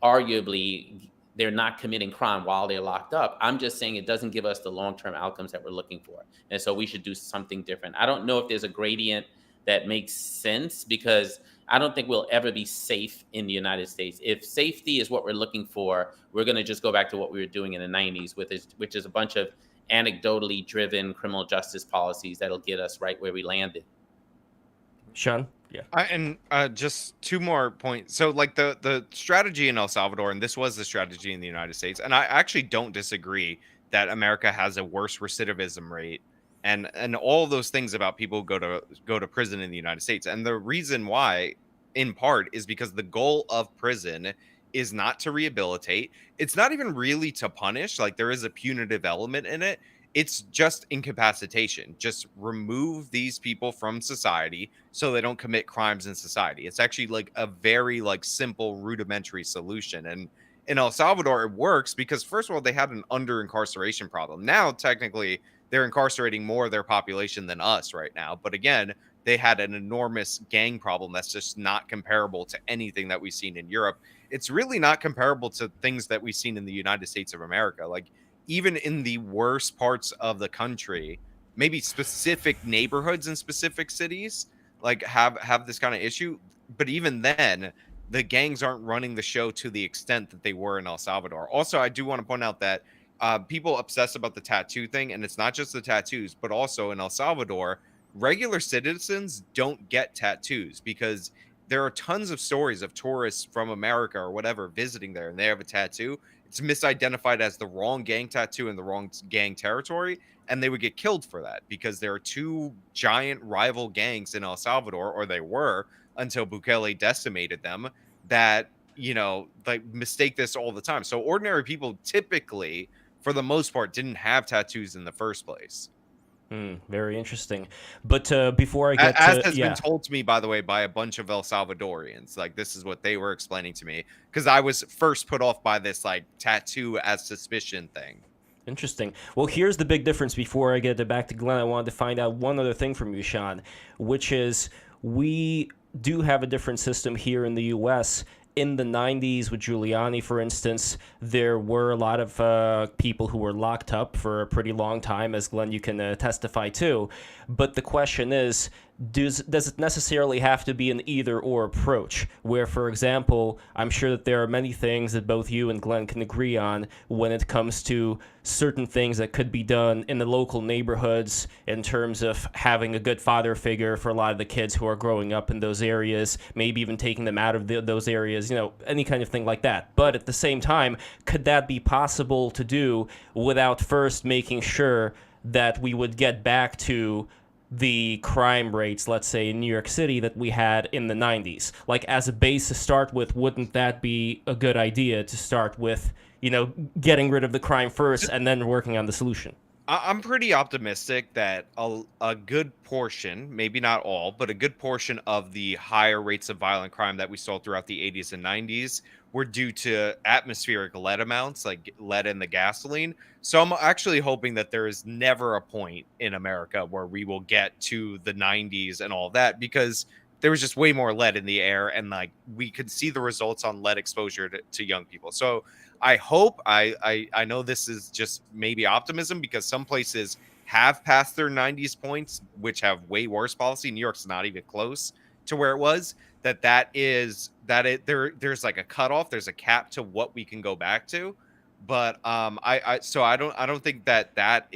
arguably they're not committing crime while they're locked up. I'm just saying it doesn't give us the long-term outcomes that we're looking for. And so we should do something different. I don't know if there's a gradient that makes sense, because I don't think we'll ever be safe in the United States. If safety is what we're looking for, we're going to just go back to what we were doing in the 90s, which is a bunch of anecdotally driven criminal justice policies that'll get us right where we landed. Sean? Yeah. And just two more points. So like the strategy in El Salvador, and this was the strategy in the United States, and I actually don't disagree that America has a worse recidivism rate, and all those things about people who go to prison in the United States. And the reason why, in part, is because the goal of prison is not to rehabilitate. It's not even really to punish. Like, there is a punitive element in it. It's just incapacitation. Just remove these people from society so they don't commit crimes in society. It's actually like a very like simple rudimentary solution. And in El Salvador, it works because, first of all, they had an under incarceration problem. Now, technically, they're incarcerating more of their population than us right now. But again, they had an enormous gang problem that's just not comparable to anything that we've seen in Europe. It's really not comparable to things that we've seen in the United States of America. Like, even in the worst parts of the country, maybe specific neighborhoods in specific cities like have this kind of issue. But even then, the gangs aren't running the show to the extent that they were in El Salvador. Also, I do want to point out that people obsess about the tattoo thing, and it's not just the tattoos, but also in El Salvador, regular citizens don't get tattoos because there are tons of stories of tourists from America or whatever visiting there, and they have a tattoo. It's misidentified as the wrong gang tattoo in the wrong gang territory, and they would get killed for that because there are two giant rival gangs in El Salvador, or they were until Bukele decimated them, that, like, mistake this all the time. So ordinary people typically, for the most part, didn't have tattoos in the first place. Very interesting. But before I get As to has been told to me, by the way, by a bunch of El Salvadorians. Like, this is what they were explaining to me because I was first put off by this like tattoo as suspicion thing. Interesting. Well, here's the big difference. Before I get back to Glenn, I wanted to find out one other thing from you, Sean, which is we do have a different system here in the U.S. In the 90s with Giuliani, for instance, there were a lot of people who were locked up for a pretty long time, as Glenn, you can testify to. But the question is, does it necessarily have to be an either-or approach? Where, for example, I'm sure that there are many things that both you and Glenn can agree on when it comes to certain things that could be done in the local neighborhoods in terms of having a good father figure for a lot of the kids who are growing up in those areas, maybe even taking them out of those areas, any kind of thing like that. But at the same time, could that be possible to do without first making sure that we would get back to the crime rates, let's say, in New York City that we had in the 90s? Like, as a base to start with, wouldn't that be a good idea to start with, getting rid of the crime first and then working on the solution? I'm pretty optimistic that a good portion, maybe not all, but a good portion of the higher rates of violent crime that we saw throughout the 80s and 90s were due to atmospheric lead amounts, like lead in the gasoline. So I'm actually hoping that there is never a point in America where we will get to the 90s and all that, because there was just way more lead in the air, and like we could see the results on lead exposure to young people. So I hope, I know this is just maybe optimism, because some places have passed their 90s points, which have way worse policy. New York's not even close to where it was. There's like a cutoff, there's a cap to what we can go back to. But I don't think that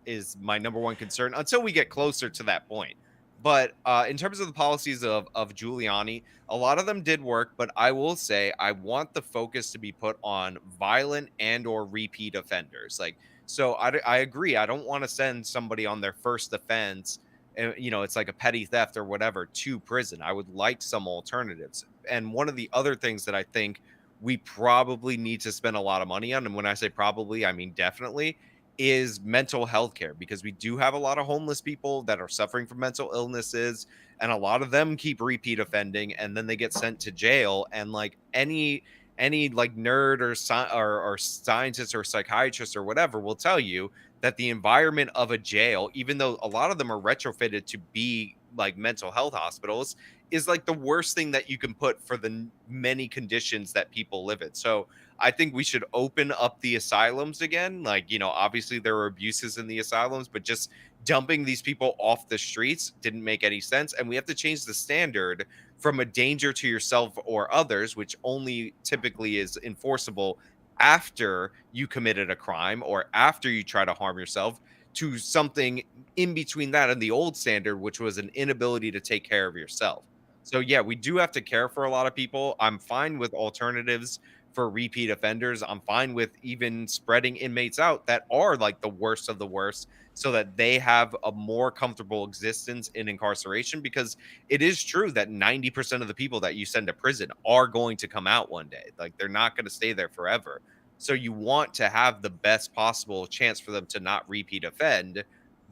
is my number one concern until we get closer to that point. But in terms of the policies of Giuliani, a lot of them did work. But I will say I want the focus to be put on violent and or repeat offenders. Like, so I agree. I don't want to send somebody on their first offense, it's like a petty theft or whatever, to prison. I would like some alternatives. And one of the other things that I think we probably need to spend a lot of money on, and when I say probably, I mean definitely, is mental health care, because we do have a lot of homeless people that are suffering from mental illnesses, and a lot of them keep repeat offending, and then they get sent to jail. And like any like nerd or scientist or psychiatrist or whatever will tell you that the environment of a jail, even though a lot of them are retrofitted to be like mental health hospitals, is like the worst thing that you can put for the many conditions that people live in. So I think we should open up the asylums again. Like, obviously there were abuses in the asylums, but just dumping these people off the streets didn't make any sense. And we have to change the standard from a danger to yourself or others, which only typically is enforceable after you committed a crime or after you try to harm yourself, to something in between that and the old standard, which was an inability to take care of yourself. So yeah, we do have to care for a lot of people. I'm fine with alternatives for repeat offenders. I'm fine with even spreading inmates out that are like the worst of the worst so that they have a more comfortable existence in incarceration, because it is true that 90% of the people that you send to prison are going to come out one day. Like, they're not going to stay there forever. So you want to have the best possible chance for them to not repeat offend,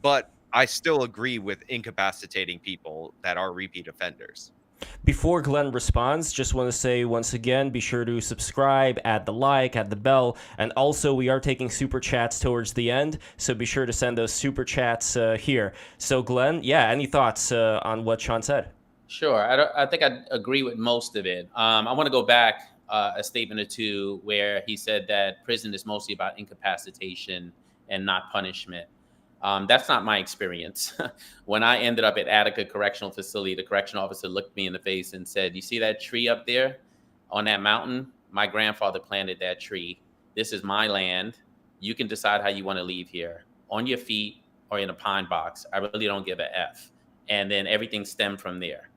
but I still agree with incapacitating people that are repeat offenders. Before Glenn responds, just want to say once again, be sure to subscribe, add the like, add the bell, and also we are taking super chats towards the end, so be sure to send those super chats here. So Glenn, yeah, any thoughts on what Sean said? Sure. I think I agree with most of it. I want to go back a statement or two where he said that prison is mostly about incapacitation and not punishment. That's not my experience. When I ended up at Attica Correctional Facility, the correctional officer looked me in the face and said, "You see that tree up there on that mountain? My grandfather planted that tree. This is my land. You can decide how you want to leave here, on your feet or in a pine box. I really don't give a F." And then everything stemmed from there.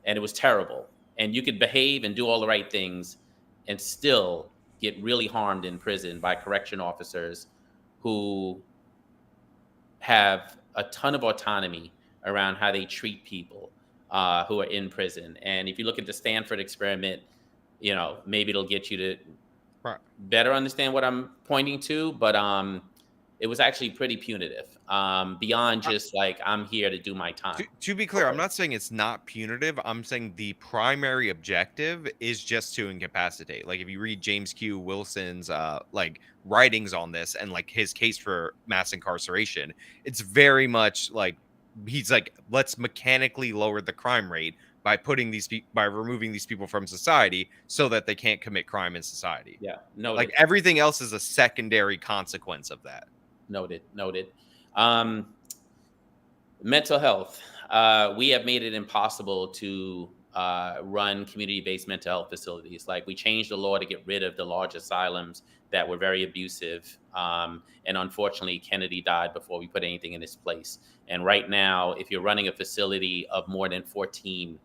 And it was terrible. And you could behave and do all the right things and still get really harmed in prison by correction officers who have a ton of autonomy around how they treat people who are in prison. And if you look at the Stanford experiment, maybe it'll get you to better understand what I'm pointing to. But it was actually pretty punitive, beyond just like, I'm here to do my time. To be clear, I'm not saying it's not punitive. I'm saying the primary objective is just to incapacitate. Like, if you read James Q. Wilson's like writings on this and like his case for mass incarceration, it's very much like he's like, let's mechanically lower the crime rate by putting by removing these people from society so that they can't commit crime in society. Yeah, noted. Like, everything else is a secondary consequence of that. Noted. Mental health. We have made it impossible to run community-based mental health facilities. Like, we changed the law to get rid of the large asylums that were very abusive. And unfortunately, Kennedy died before we put anything in its place. And right now, if you're running a facility of more than 14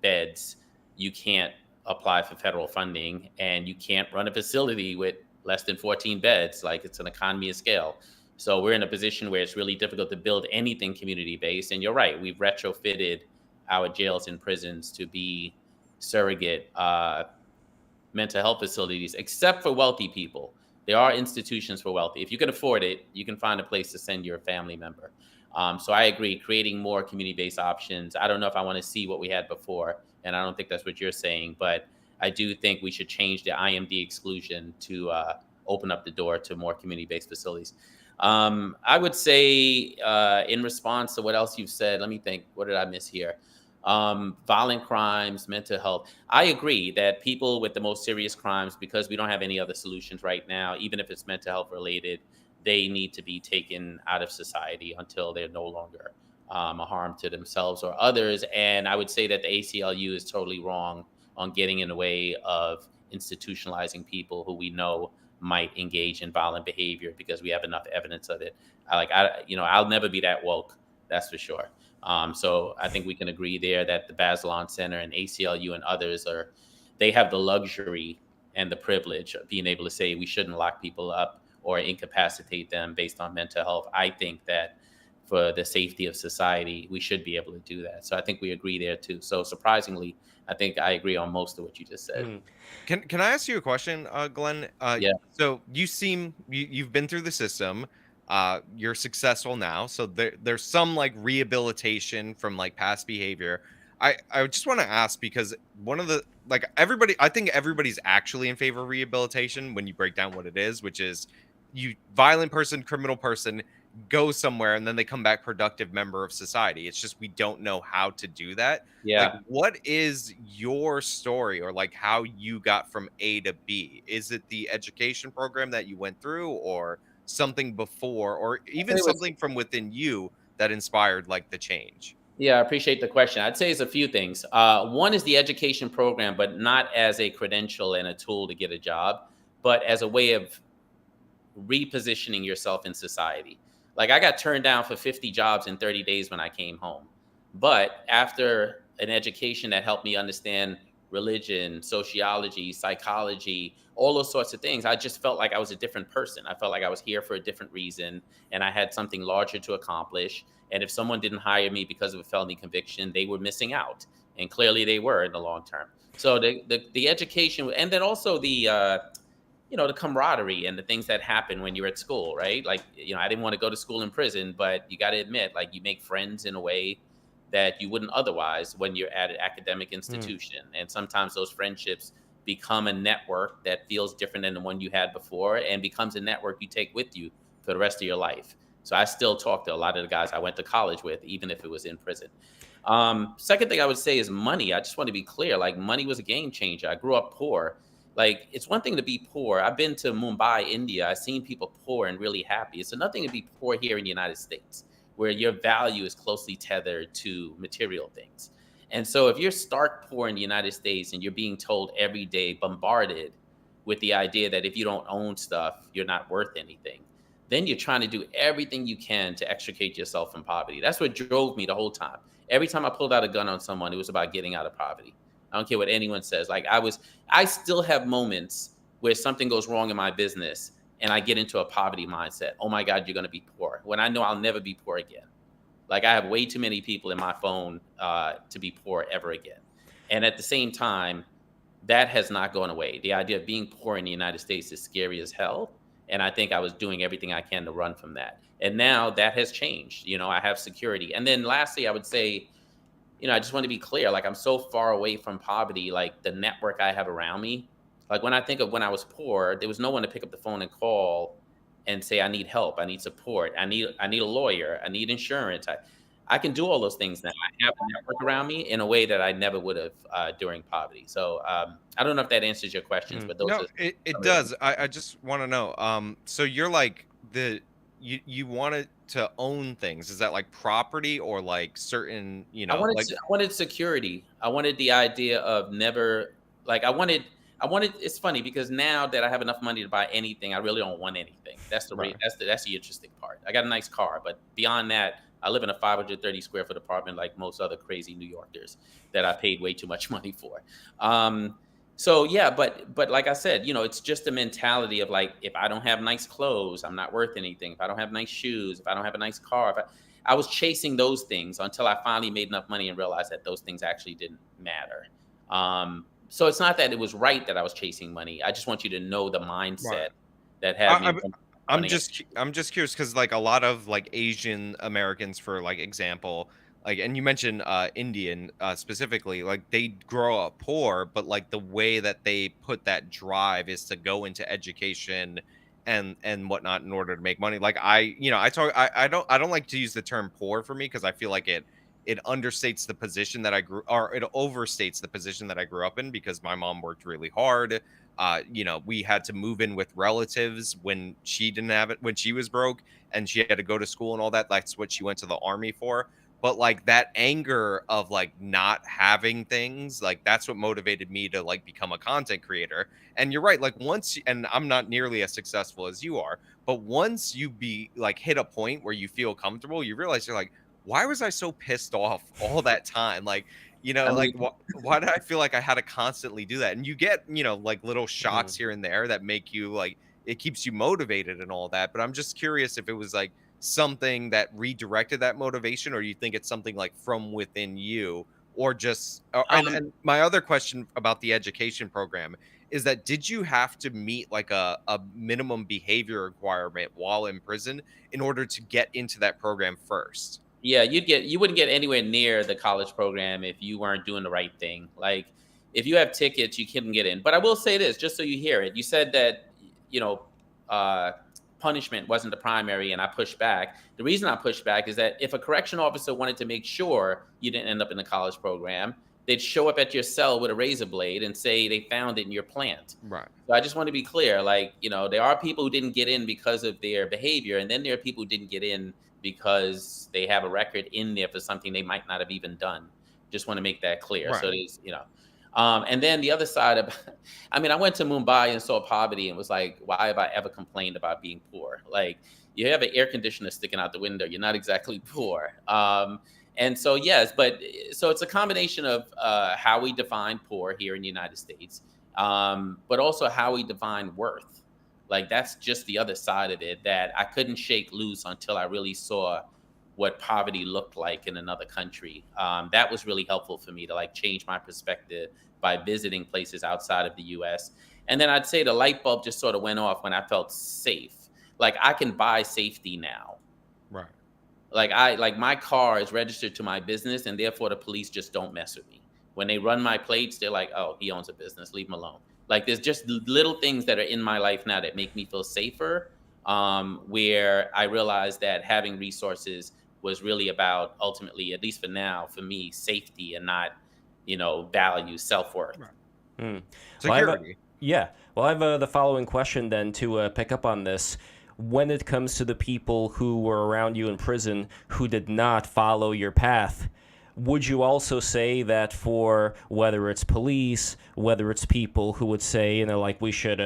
beds, you can't apply for federal funding, and you can't run a facility with less than 14 beds. Like, it's an economy of scale. So we're in a position where it's really difficult to build anything community-based. And you're right, we've retrofitted our jails and prisons to be surrogate mental health facilities, except for wealthy people. There are institutions for wealthy. If you can afford it, you can find a place to send your family member. So I agree, creating more community-based options. I don't know if I want to see what we had before, and I don't think that's what you're saying, but I do think we should change the IMD exclusion to open up the door to more community-based facilities. I would say, in response to what else you've said, let me think, what did I miss here? Violent crimes, mental health. I agree that people with the most serious crimes, because we don't have any other solutions right now, even if it's mental health related, they need to be taken out of society until they're no longer a harm to themselves or others. And I would say that the ACLU is totally wrong on getting in the way of institutionalizing people who we know might engage in violent behavior, because we have enough evidence of it. I'll never be that woke, that's for sure. So I think we can agree there that the Bazelon Center and ACLU and others they have the luxury and the privilege of being able to say we shouldn't lock people up or incapacitate them based on mental health. I think that for the safety of society, we should be able to do that. So I think we agree there too. So surprisingly, I think I agree on most of what you just said. Can I ask you a question, Glenn? Yeah. So you've been through the system. You're successful now. So there's some like rehabilitation from like past behavior. I just want to ask, because one of the, like, I think everybody's actually in favor of rehabilitation when you break down what it is, which is violent person, criminal person, go somewhere and then they come back productive member of society. It's just we don't know how to do that. Yeah. Like, what is your story, or like how you got from A to B? Is it the education program that you went through, or something before, or even something from within you that inspired like the change? Yeah, I appreciate the question. I'd say it's a few things. One is the education program, but not as a credential and a tool to get a job, but as a way of repositioning yourself in society. Like, I got turned down for 50 jobs in 30 days when I came home. But after an education that helped me understand religion, sociology, psychology, all those sorts of things. I just felt like I was a different person. I felt like I was here for a different reason and I had something larger to accomplish. And if someone didn't hire me because of a felony conviction, they were missing out. And clearly they were in the long term. So the education, and then also the camaraderie and the things that happen when you're at school, right? Like, I didn't want to go to school in prison, but you got to admit, like, you make friends in a way that you wouldn't otherwise when you're at an academic institution. And sometimes those friendships become a network that feels different than the one you had before and becomes a network you take with you for the rest of your life. So I still talk to a lot of the guys I went to college with, even if it was in prison. Second thing I would say is money. I just want to be clear. Like, money was a game changer. I grew up poor. Like, it's one thing to be poor. I've been to Mumbai, India. I've seen people poor and really happy. It's another thing to be poor here in the United States, where your value is closely tethered to material things. And so if you're stark poor in the United States and you're being told every day, bombarded with the idea that if you don't own stuff, you're not worth anything, then you're trying to do everything you can to extricate yourself from poverty. That's what drove me the whole time. Every time I pulled out a gun on someone, it was about getting out of poverty. I don't care what anyone says. Like, I still have moments where something goes wrong in my business and I get into a poverty mindset. Oh my God, you're going to be poor. When I know I'll never be poor again. Like, I have way too many people in my phone to be poor ever again. And at the same time, that has not gone away. The idea of being poor in the United States is scary as hell. And I think I was doing everything I can to run from that. And now that has changed. I have security. And then lastly, I would say, I just want to be clear. Like, I'm so far away from poverty, like the network I have around me. Like, when I think of when I was poor, there was no one to pick up the phone and call and say, I need help. I need support. I need a lawyer. I need insurance. I can do all those things now. I have a network around me in a way that I never would have during poverty. So I don't know if that answers your questions, but those No, are it does. I just want to know. So you're like you wanted to own things. Is that like property or like certain, like I wanted security. I wanted the idea of never, like, it's funny because now that I have enough money to buy anything, I really don't want anything. That's the Right. that's the interesting part. I got a nice car, but beyond that, I live in a 530 square foot apartment like most other crazy New Yorkers that I paid way too much money for. So yeah, but like I said, it's just a mentality of like, if I don't have nice clothes, I'm not worth anything. If I don't have nice shoes, if I don't have a nice car, I was chasing those things until I finally made enough money and realized that those things actually didn't matter. So it's not that it was right that I was chasing money. I just want you to know the mindset Right. that had me I'm running. I'm just curious because like a lot of like Asian Americans, for like example, like, and you mentioned Indian specifically, like they grow up poor, but like the way that they put that drive is to go into education and whatnot in order to make money. Like I don't like to use the term poor for me because I feel like it understates the position that I grew, or it overstates the position that I grew up in, because my mom worked really hard. We had to move in with relatives when she didn't have it, when she was broke, and she had to go to school and all that. That's what she went to the army for. But like that anger of like not having things, like that's what motivated me to like become a content creator. And you're right, like and I'm not nearly as successful as you are, but once you be like hit a point where you feel comfortable, you realize you're like, why was I so pissed off all that time? Like, I like mean, why did I feel like I had to constantly do that? And you get, like little shocks Mhm. here and there that make you like, it keeps you motivated and all that. But I'm just curious if it was like something that redirected that motivation, or you think it's something like from within you, or just, um, and my other question about the education program is that, did you have to meet like a minimum behavior requirement while in prison in order to get into that program first? yeah, you wouldn't get anywhere near the college program if you weren't doing the right thing. Like, if you have tickets, you couldn't get in. But I will say this, just so you hear it. You said that, you know, uh, punishment wasn't the primary, and I pushed back. The reason I pushed back is that if a correction officer wanted to make sure you didn't end up in the college program, they'd show up at your cell with a razor blade and say they found it in your plant. Right. So I just want to be clear, like, there are people who didn't get in because of their behavior, and then there are people who didn't get in because they have a record in there for something they might not have even done. Just want to make that clear. So Right. and then the other side of, I mean, I went to Mumbai and saw poverty and was like, why have I ever complained about being poor? Like, you have an air conditioner sticking out the window. You're not exactly poor. And so, yes, but so it's a combination of how we define poor here in the United States, but also how we define worth. Like that's just the other side of it that I couldn't shake loose until I really saw what poverty looked like in another country. That was really helpful for me to like change my perspective by visiting places outside of the US. And then I'd say the light bulb just sort of went off when I felt safe. Like I can buy safety now. Right. Like my car is registered to my business, and therefore the police just don't mess with me. When they run my plates, they're like, "Oh, he owns a business, leave him alone." Like there's just little things that are in my life now that make me feel safer. Where I realized that having resources was really about ultimately, at least for now, for me, safety and not, value, self-worth. Right. Mm. Security. Well, I have the following question then to pick up on this. When it comes to the people who were around you in prison who did not follow your path, would you also say that for whether it's police, whether it's people who would say, like we should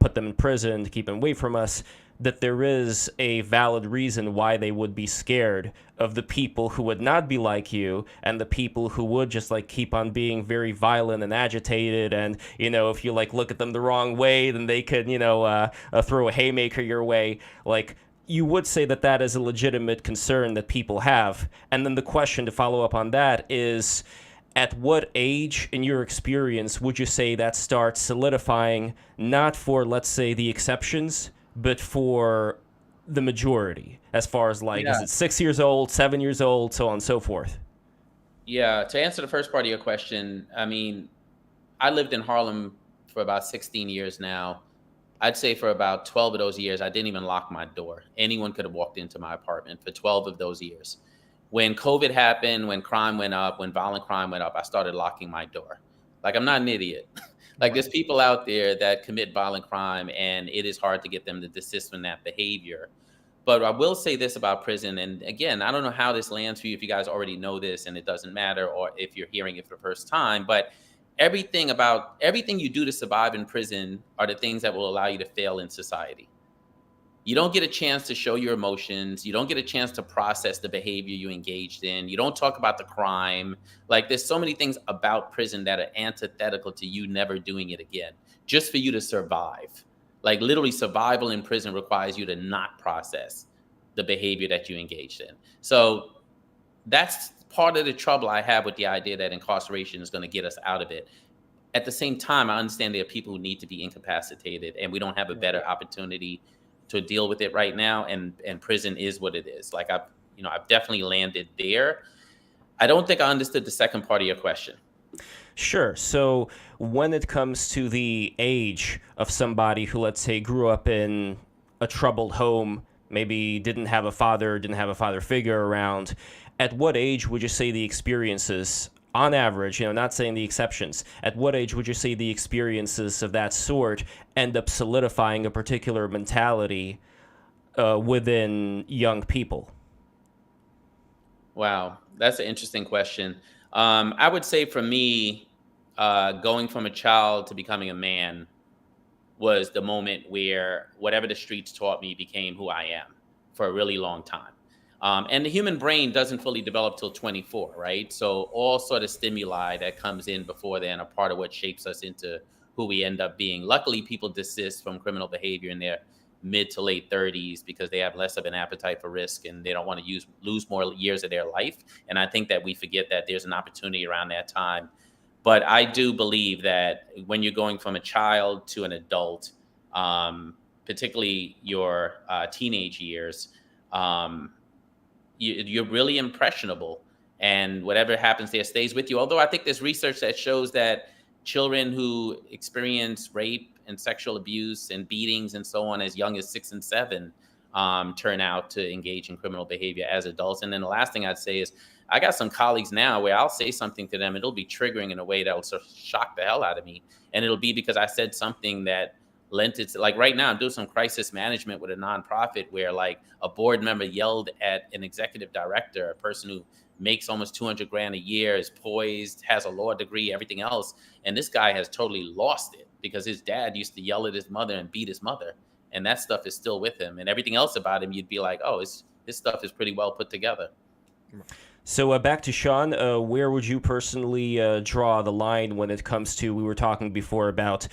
put them in prison to keep them away from us, that there is a valid reason why they would be scared of the people who would not be like you and the people who would just like keep on being very violent and agitated, and if you like look at them the wrong way, then they could throw a haymaker your way. Like, you would say that that is a legitimate concern that people have. And then the question to follow up on that is, at what age, in your experience, would you say that starts solidifying, not for, let's say, the exceptions, but for the majority, as far as like, is it 6 years old, 7 years old, so on and so forth? Yeah, to answer the first part of your question, I mean, I lived in Harlem for about 16 years now. I'd say for about 12 of those years, I didn't even lock my door. Anyone could have walked into my apartment for 12 of those years. When COVID happened, when crime went up, when violent crime went up, I started locking my door. Like, I'm not an idiot. Like, there's people out there that commit violent crime, and it is hard to get them to desist from that behavior. But I will say this about prison, and again, I don't know how this lands for you, if you guys already know this and it doesn't matter, or if you're hearing it for the first time, but everything you do to survive in prison are the things that will allow you to fail in society. You don't get a chance to show your emotions. You don't get a chance to process the behavior you engaged in. You don't talk about the crime. Like, there's so many things about prison that are antithetical to you never doing it again, just for you to survive. Like, literally, survival in prison requires you to not process the behavior that you engaged in. So that's part of the trouble I have with the idea that incarceration is going to get us out of it. At the same time, I understand there are people who need to be incapacitated, and we don't have a better opportunity to deal with it right now. And prison is what it is. Like, I've definitely landed there. I don't think I understood the second part of your question. Sure. So when it comes to the age of somebody who, let's say, grew up in a troubled home, maybe didn't have a father figure around, at what age would you say the experiences, on average, not saying the exceptions, at what age would you say the experiences of that sort end up solidifying a particular mentality within young people? Wow, that's an interesting question. I would say for me, going from a child to becoming a man was the moment where whatever the streets taught me became who I am for a really long time. And the human brain doesn't fully develop till 24, right? So all sort of stimuli that comes in before then are part of what shapes us into who we end up being. Luckily, people desist from criminal behavior in their mid to late 30s because they have less of an appetite for risk and they don't want to lose more years of their life. And I think that we forget that there's an opportunity around that time. But I do believe that when you're going from a child to an adult, particularly your teenage years, you're really impressionable, and whatever happens there stays with you. Although I think there's research that shows that children who experience rape and sexual abuse and beatings and so on as young as 6 and 7 turn out to engage in criminal behavior as adults. And then the last thing I'd say is I got some colleagues now where I'll say something to them, it'll be triggering in a way that'll sort of shock the hell out of me. And it'll be because I said something that lent it to, like right now, I'm doing some crisis management with a nonprofit where like a board member yelled at an executive director, a person who makes almost 200 grand a year, is poised, has a law degree, everything else. And this guy has totally lost it because his dad used to yell at his mother and beat his mother. And that stuff is still with him. And everything else about him, you'd be like, oh, his stuff is pretty well put together. So back to Sean, where would you personally draw the line when it comes to, we were talking before about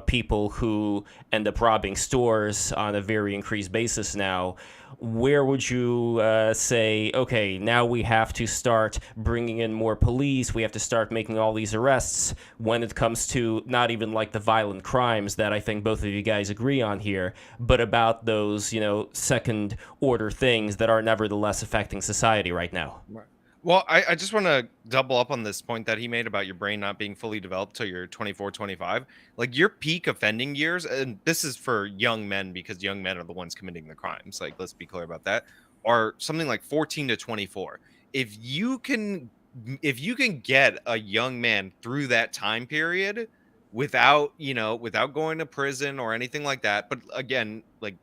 people who end up robbing stores on a very increased basis now. Where would you say, okay, now we have to start bringing in more police, we have to start making all these arrests when it comes to not even like the violent crimes that I think both of you guys agree on here, but about those, second order things that are nevertheless affecting society right now? Right. Well, I just want to double up on this point that he made about your brain not being fully developed till you're 24, 25. Like your peak offending years, and this is for young men because young men are the ones committing the crimes. Like, let's be clear about that, are something like 14 to 24. If you can, if you can get a young man through that time period without, without going to prison or anything like that. But again, like,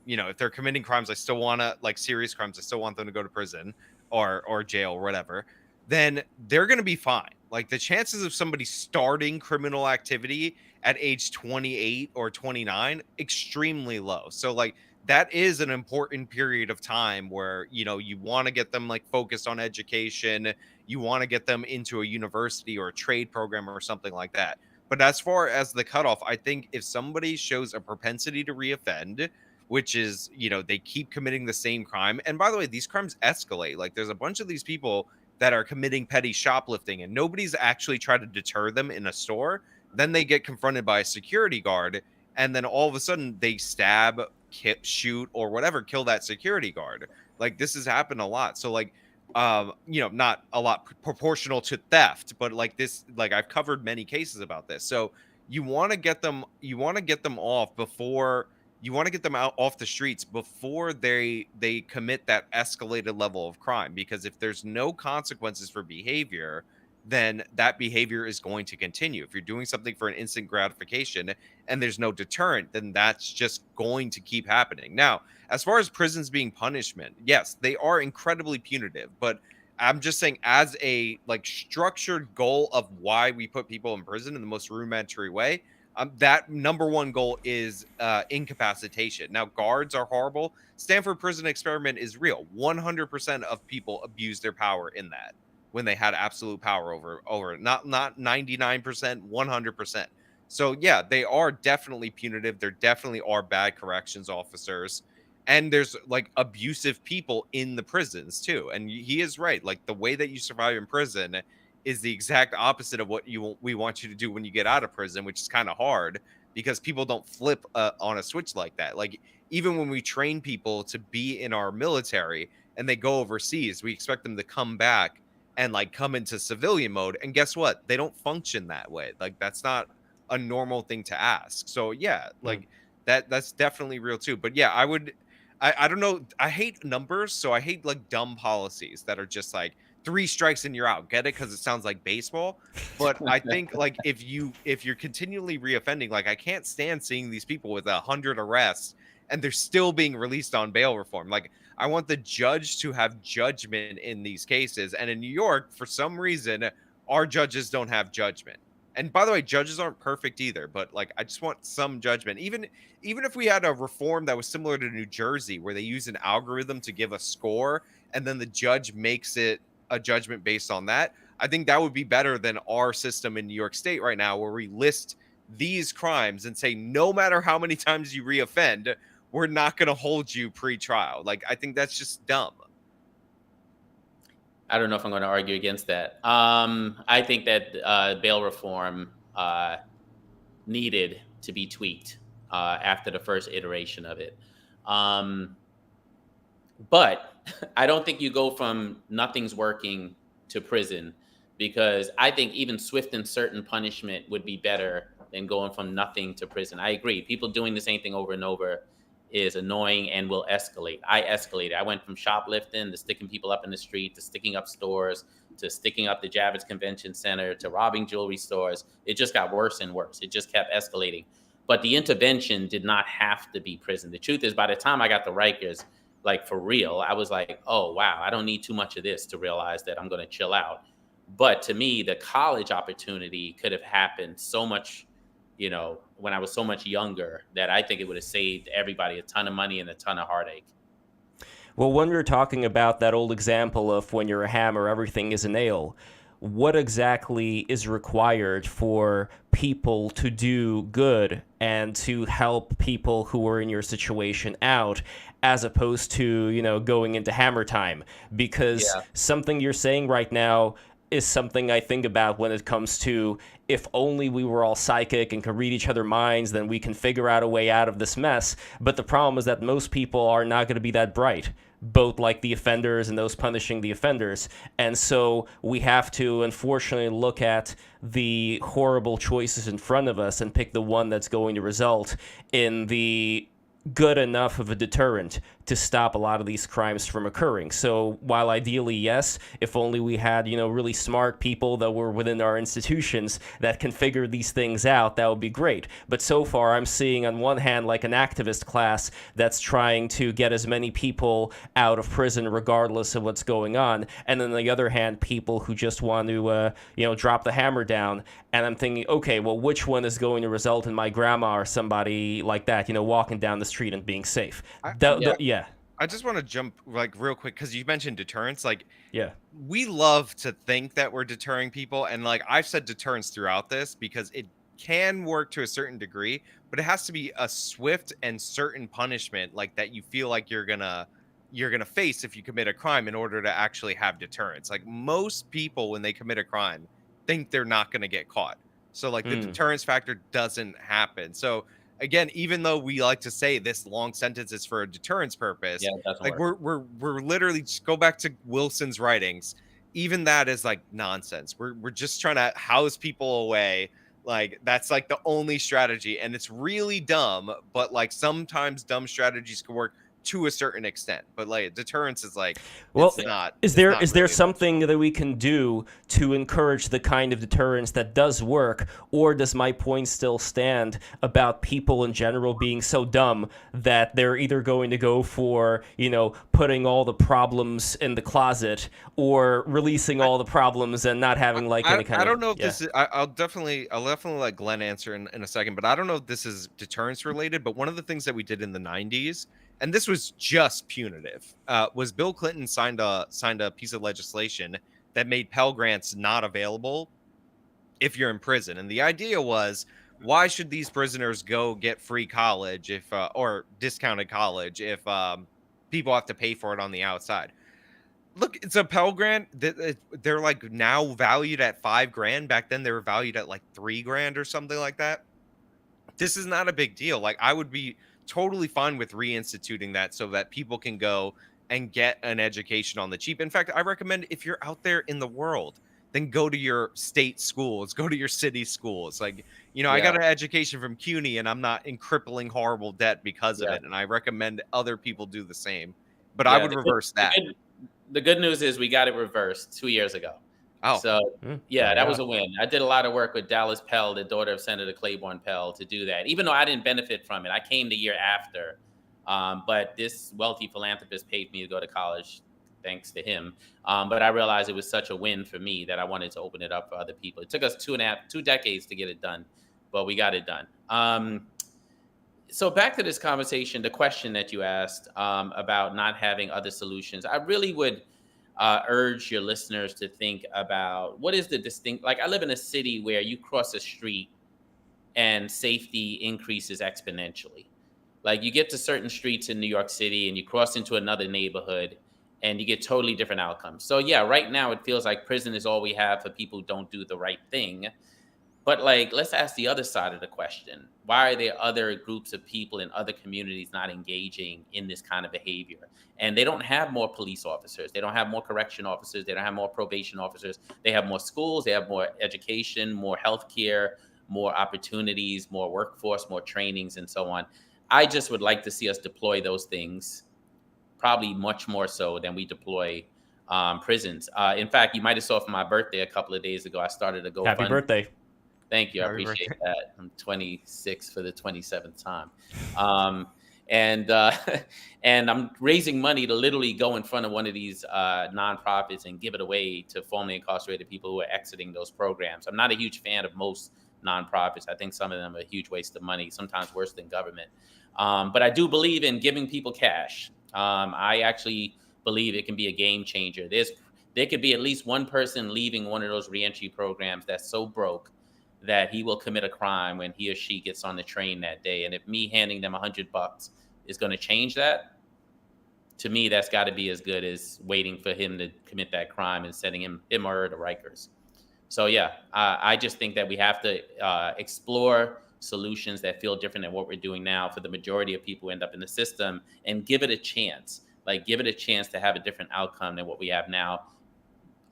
if they're committing crimes, I still want to like serious crimes. I still want them to go to prison or jail or whatever, then they're going to be fine. Like the chances of somebody starting criminal activity at age 28 or 29 extremely low. So like that is an important period of time where you want to get them like focused on education, you want to get them into a university or a trade program or something like that. But as far as the cutoff, I think if somebody shows a propensity to reoffend, which is, they keep committing the same crime. And by the way, these crimes escalate. Like there's a bunch of these people that are committing petty shoplifting and nobody's actually tried to deter them in a store. Then they get confronted by a security guard and then all of a sudden they stab, shoot or whatever, kill that security guard. Like this has happened a lot. So like, not a lot proportional to theft, but like this, like I've covered many cases about this. So you want to get them off before you want to get them out off the streets before they commit that escalated level of crime, because if there's no consequences for behavior, then that behavior is going to continue. If you're doing something for an instant gratification and there's no deterrent, then that's just going to keep happening. Now, as far as prisons being punishment, yes, they are incredibly punitive, but I'm just saying as a like structured goal of why we put people in prison in the most rudimentary way, that number one goal is incapacitation. Now, guards are horrible. Stanford Prison Experiment is real. 100% of people abused their power in that when they had absolute power over it. Not 99%, 100%. So yeah, they are definitely punitive. There definitely are bad corrections officers. And there's like abusive people in the prisons too. And he is right. Like the way that you survive in prison is the exact opposite of what we want you to do when you get out of prison, which is kind of hard because people don't flip on a switch like that. Like even when we train people to be in our military and they go overseas, we expect them to come back and like come into civilian mode. And guess what? They don't function that way. Like that's not a normal thing to ask. So yeah, like that's definitely real too. But yeah, I don't know. I hate numbers, so I hate like dumb policies that are just like 3 strikes and you're out. Get it? Because it sounds like baseball. But I think like if you're continually reoffending, like I can't stand seeing these people with 100 arrests and they're still being released on bail reform. Like I want the judge to have judgment in these cases. And in New York, for some reason, our judges don't have judgment. And by the way, judges aren't perfect either, but like I just want some judgment. Even if we had a reform that was similar to New Jersey, where they use an algorithm to give a score and then the judge makes it a judgment based on that, I think that would be better than our system in New York State right now, where we list these crimes and say no matter how many times you reoffend, we're not going to hold you pre-trial. Like I think that's just dumb. I don't know if I'm going to argue against that. I think that bail reform needed to be tweaked after the first iteration of it. But I don't think you go from nothing's working to prison, because I think even swift and certain punishment would be better than going from nothing to prison. I agree. People doing the same thing over and over is annoying and will escalate. I escalated. I went from shoplifting to sticking people up in the street to sticking up stores to sticking up the Javits Convention Center to robbing jewelry stores. It just got worse and worse. It just kept escalating. But the intervention did not have to be prison. The truth is, by the time I got to Rikers, like for real, I was like, oh, wow, I don't need too much of this to realize that I'm going to chill out. But to me, the college opportunity could have happened so much, when I was so much younger, that I think it would have saved everybody a ton of money and a ton of heartache. Well, when we're talking about that old example of when you're a hammer, everything is a nail, what exactly is required for people to do good and to help people who are in your situation out, as opposed to, going into hammer time? Because Yeah. something you're saying right now is something I think about when it comes to, if only we were all psychic and could read each other's minds, then we can figure out a way out of this mess. But the problem is that most people are not going to be that bright, both like the offenders and those punishing the offenders. And so we have to, unfortunately, look at the horrible choices in front of us and pick the one that's going to result in the good enough of a deterrent to stop a lot of these crimes from occurring. So while ideally, yes, if only we had, really smart people that were within our institutions that can figure these things out, that would be great. But so far, I'm seeing on one hand like an activist class that's trying to get as many people out of prison regardless of what's going on, and then on the other hand, people who just want to, drop the hammer down. And I'm thinking, okay, well, which one is going to result in my grandma or somebody like that, walking down the street and being safe? Yeah. I just want to jump like real quick because you mentioned deterrence. Like, Yeah. we love to think that we're deterring people, and like I've said deterrence throughout this because it can work to a certain degree, but it has to be a swift and certain punishment like that you feel like you're gonna face if you commit a crime in order to actually have deterrence. Like, most people when they commit a crime think they're not going to get caught, so like the deterrence factor doesn't happen. So again, even though we like to say this long sentence is for a deterrence purpose, Yeah, it doesn't like work. we're literally, just go back to Wilson's writings. Even that is like nonsense. We're just trying to house people away. Like, that's like the only strategy, and it's really dumb. But like sometimes dumb strategies can work to a certain extent. But like deterrence is like, Well, it's not. is it's there not is there really something that we can do to encourage the kind of deterrence that does work, or does my point still stand about people in general being so dumb that they're either going to go for, putting all the problems in the closet or releasing all the problems and not having like any kind I of don't know if this is. I'll definitely let Glenn answer in a second, but I don't know if this is deterrence related. But one of the things that we did in the '90s, and this was just punitive, was Bill Clinton signed a piece of legislation that made Pell Grants not available if you're in prison. And the idea was, why should these prisoners go get free college if or discounted college if people have to pay for it on the outside? Look, it's a Pell Grant. They're like now valued at $5,000. Back then, they were valued at like $3,000 or something like that. This is not a big deal. Like, I would be totally fine with reinstituting that so that people can go and get an education on the cheap. In fact, I recommend, if you're out there in the world, then go to your state schools, go to your city schools. Like, I got an education from CUNY, and I'm not in crippling horrible debt because of it. And I recommend other people do the same. But I would reverse that. The good news is we got it reversed 2 years ago. Oh, so that was a win. I did a lot of work with Dallas Pell, the daughter of Senator Claiborne Pell, to do that. Even though I didn't benefit from it, I came the year after. But this wealthy philanthropist paid me to go to college, thanks to him. But I realized it was such a win for me that I wanted to open it up for other people. It took us 2 decades to get it done, but we got it done. So back to this conversation, the question that you asked about not having other solutions, I really would urge your listeners to think about what is the distinct, like, I live in a city where you cross a street and safety increases exponentially. Like, you get to certain streets in New York City and you cross into another neighborhood and you get totally different outcomes. So yeah, right now it feels like prison is all we have for people who don't do the right thing. But like, let's ask the other side of the question. Why are there other groups of people in other communities not engaging in this kind of behavior? And they don't have more police officers. They don't have more correction officers. They don't have more probation officers. They have more schools. They have more education, more healthcare, more opportunities, more workforce, more trainings, and so on. I just would like to see us deploy those things, probably much more so than we deploy prisons. In fact, you might have saw for my birthday a couple of days ago, I started a GoFundMe. Happy birthday. Thank you. I appreciate that. I'm 26 for the 27th time. And I'm raising money to literally go in front of one of these nonprofits and give it away to formerly incarcerated people who are exiting those programs. I'm not a huge fan of most nonprofits. I think some of them are a huge waste of money, sometimes worse than government. But I do believe in giving people cash. I actually believe it can be a game changer. There could be at least one person leaving one of those reentry programs that's so broke that he will commit a crime when he or she gets on the train that day. And if me handing them $100 is going to change that, to me, that's got to be as good as waiting for him to commit that crime and sending him or her to Rikers. So yeah, I just think that we have to explore solutions that feel different than what we're doing now for the majority of people who end up in the system, and give it a chance. Like, give it a chance to have a different outcome than what we have now.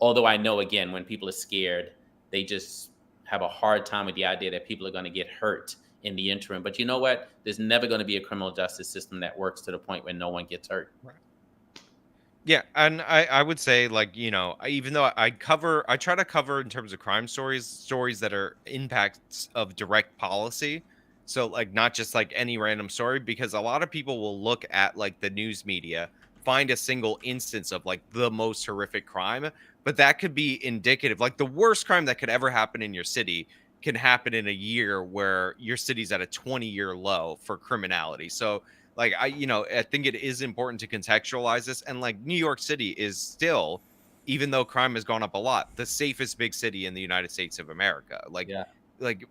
Although I know, again, when people are scared, they just have a hard time with the idea that people are going to get hurt in the interim. But you know what? There's never going to be a criminal justice system that works to the point where no one gets hurt. Right. Yeah, and I would say, like, even though I try to cover in terms of crime stories that are impacts of direct policy. So, like, not just like any random story, because a lot of people will look at like the news media, find a single instance of like the most horrific crime, but that could be indicative. Like, the worst crime that could ever happen in your city can happen in a year where your city's at a 20-year low for criminality. So, like, I think it is important to contextualize this. And like, New York City is still, even though crime has gone up a lot, the safest big city in the United States of America. Like, Yeah. like,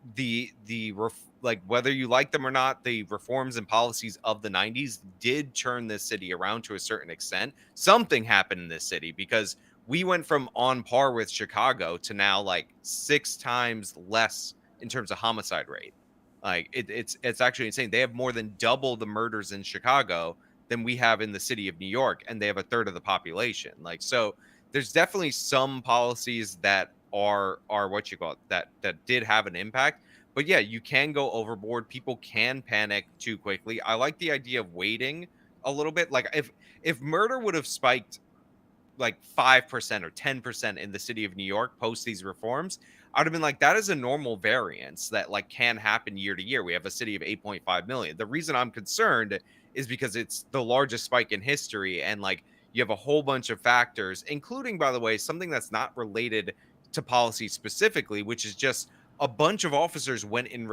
whether you like them or not, the reforms and policies of the 90s did turn this city around to a certain extent. Something happened in this city, because we went from on par with Chicago to now like 6 times less in terms of homicide rate. Like, it's actually insane. They have more than double the murders in Chicago than we have in the city of New York, and they have a third of the population. Like, so there's definitely some policies that are what you call it, that did have an impact. But yeah, you can go overboard. People can panic too quickly. I like the idea of waiting a little bit. Like, if murder would have spiked like 5% or 10% in the city of New York post these reforms, I would have been like, that is a normal variance that like can happen year to year. We have a city of 8.5 million. The reason I'm concerned is because it's the largest spike in history, and like, you have a whole bunch of factors, including, by the way, something that's not related to policy specifically, which is just a bunch of officers went into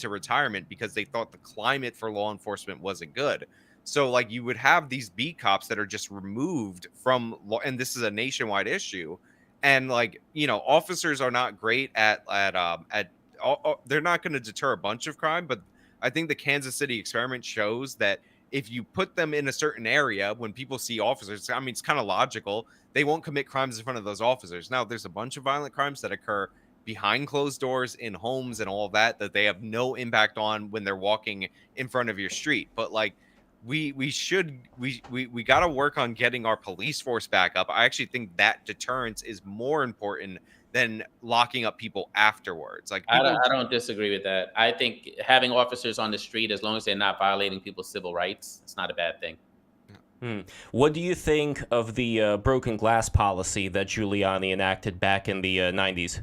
retirement because they thought the climate for law enforcement wasn't good. So like, you would have these beat cops that are just removed from law, and this is a nationwide issue. And like, officers are not great they're not going to deter a bunch of crime, but I think the Kansas City experiment shows that if you put them in a certain area, when people see officers, I mean, it's kind of logical, they won't commit crimes in front of those officers. Now, there's a bunch of violent crimes that occur behind closed doors in homes and all of that they have no impact on when they're walking in front of your street. But like, we got to work on getting our police force back up. I actually think that deterrence is more important than locking up people afterwards. Like, people, I don't disagree with that. I think having officers on the street, as long as they're not violating people's civil rights, it's not a bad thing. What do you think of the broken glass policy that Giuliani enacted back in the 90s?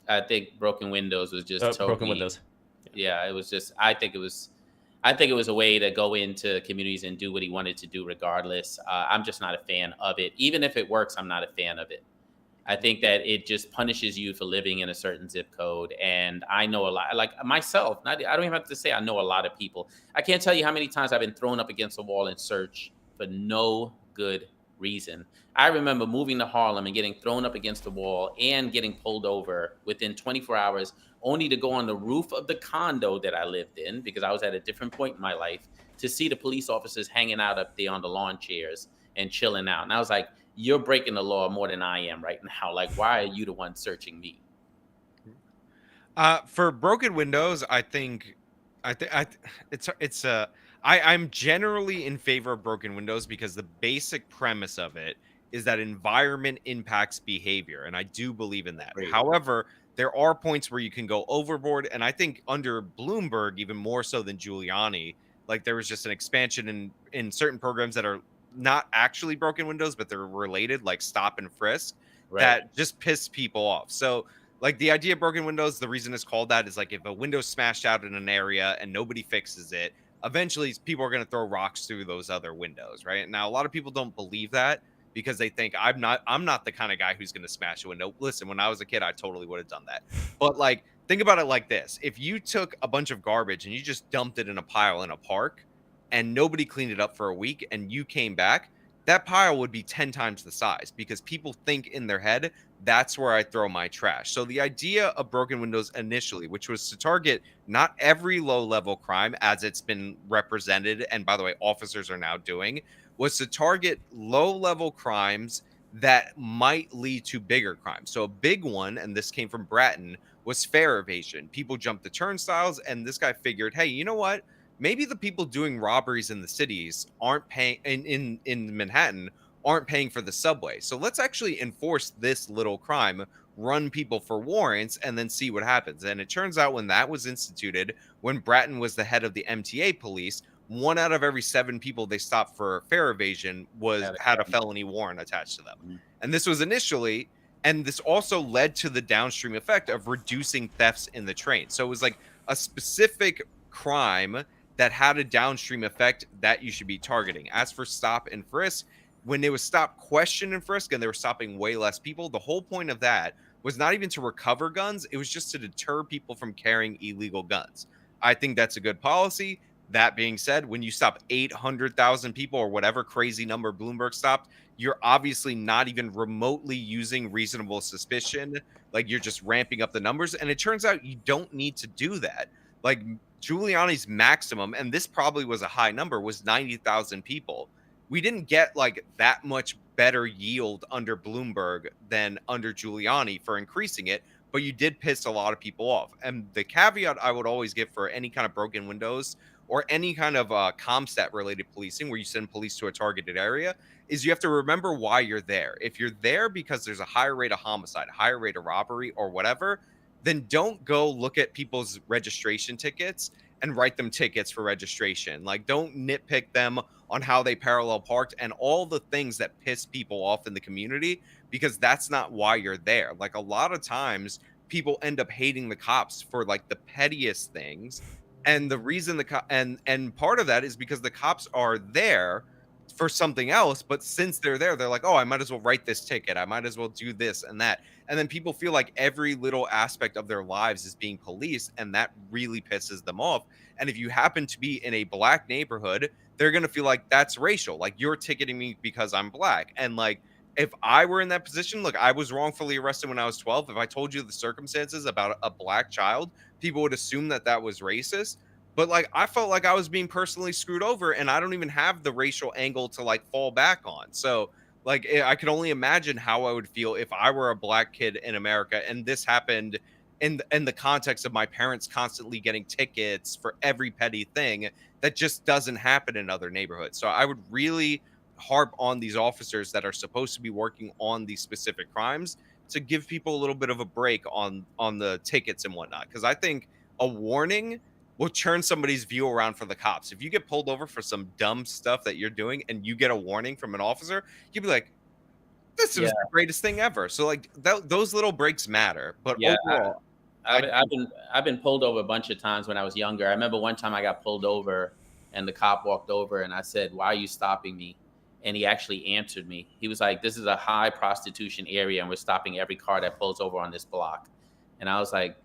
I think broken windows was just totally, broken windows. Yeah, it was just. I think it was a way to go into communities and do what he wanted to do, regardless. I'm just not a fan of it. Even if it works, I'm not a fan of it. I think that it just punishes you for living in a certain zip code. And I know a lot, like myself, I don't even have to say I know a lot of people. I can't tell you how many times I've been thrown up against a wall in search for no good reason. I remember moving to Harlem and getting thrown up against the wall and getting pulled over within 24 hours, only to go on the roof of the condo that I lived in, because I was at a different point in my life, to see the police officers hanging out up there on the lawn chairs and chilling out. And I was like, you're breaking the law more than I am right now. Like, why are you the one searching me? For broken windows, I'm generally in favor of broken windows, because the basic premise of it is that environment impacts behavior, and I do believe in that. Great. However, there are points where you can go overboard, and I think under Bloomberg, even more so than Giuliani, like, there was just an expansion in certain programs that are not actually broken windows, but they're related, like stop and frisk, Right. that just piss people off. So like, the idea of broken windows, the reason it's called that is like, if a window's smashed out in an area and nobody fixes it, eventually people are going to throw rocks through those other windows, right? Now, a lot of people don't believe that, because they think I'm not the kind of guy who's going to smash a window. Listen, when I was a kid, I totally would have done that. But like, think about it like this: if you took a bunch of garbage and you just dumped it in a pile in a park, and nobody cleaned it up for a week and you came back, that pile would be 10 times the size because people think in their head that's where I throw my trash. So the idea of broken windows initially, which was to target not every low level crime as it's been represented, and by the way, officers are now doing, was to target low level crimes that might lead to bigger crimes. So a big one, and this came from Bratton, was fare evasion. People jumped the turnstiles, and this guy figured, hey, you know what? Maybe the people doing robberies in the cities aren't paying in Manhattan aren't paying for the subway. So let's actually enforce this little crime, run people for warrants, and then see what happens. And it turns out when that was instituted, when Bratton was the head of the MTA police, 1 out of every 7 people they stopped for fare evasion had a felony warrant attached to them. Mhm. And this was initially, and this also led to the downstream effect of reducing thefts in the train. So it was like a specific crime that had a downstream effect that you should be targeting. As for stop and frisk, when it was stop, question, and frisk, and they were stopping way less people, the whole point of that was not even to recover guns. It was just to deter people from carrying illegal guns. I think that's a good policy. That being said, when you stop 800,000 people or whatever crazy number Bloomberg stopped, you're obviously not even remotely using reasonable suspicion. Like, you're just ramping up the numbers. And it turns out you don't need to do that. Like, Giuliani's maximum, and this probably was a high number, was 90,000 people. We didn't get like that much better yield under Bloomberg than under Giuliani for increasing it, but you did piss a lot of people off. And the caveat I would always give for any kind of broken windows or any kind of CompStat related policing where you send police to a targeted area is you have to remember why you're there. If you're there because there's a higher rate of homicide, a higher rate of robbery or whatever, then don't go look at people's registration tickets and write them tickets for registration. Like, don't nitpick them on how they parallel parked and all the things that piss people off in the community, because that's not why you're there. Like, a lot of times people end up hating the cops for like the pettiest things. And the reason and part of that is because the cops are there for something else, but since they're there, they're like, oh, I might as well write this ticket, I might as well do this and that. And then people feel like every little aspect of their lives is being policed, and that really pisses them off. And if you happen to be in a black neighborhood, they're going to feel like that's racial, like you're ticketing me because I'm black. And like, if I were in that position, look, I was wrongfully arrested when I was 12. If I told you the circumstances about a black child, people would assume that that was racist. But like, I felt like I was being personally screwed over, and I don't even have the racial angle to like fall back on. So like, I could only imagine how I would feel if I were a black kid in America and this happened in the context of my parents constantly getting tickets for every petty thing that just doesn't happen in other neighborhoods. So I would really harp on these officers that are supposed to be working on these specific crimes to give people a little bit of a break on the tickets and whatnot. Because I think a warning will turn somebody's view around for the cops. If you get pulled over for some dumb stuff that you're doing and you get a warning from an officer, you'd be like, this was the greatest thing ever. So like those little breaks matter. But overall, I've been pulled over a bunch of times when I was younger. I remember one time I got pulled over and the cop walked over and I said, why are you stopping me? And he actually answered me. He was like, this is a high prostitution area and we're stopping every car that pulls over on this block. And I was like,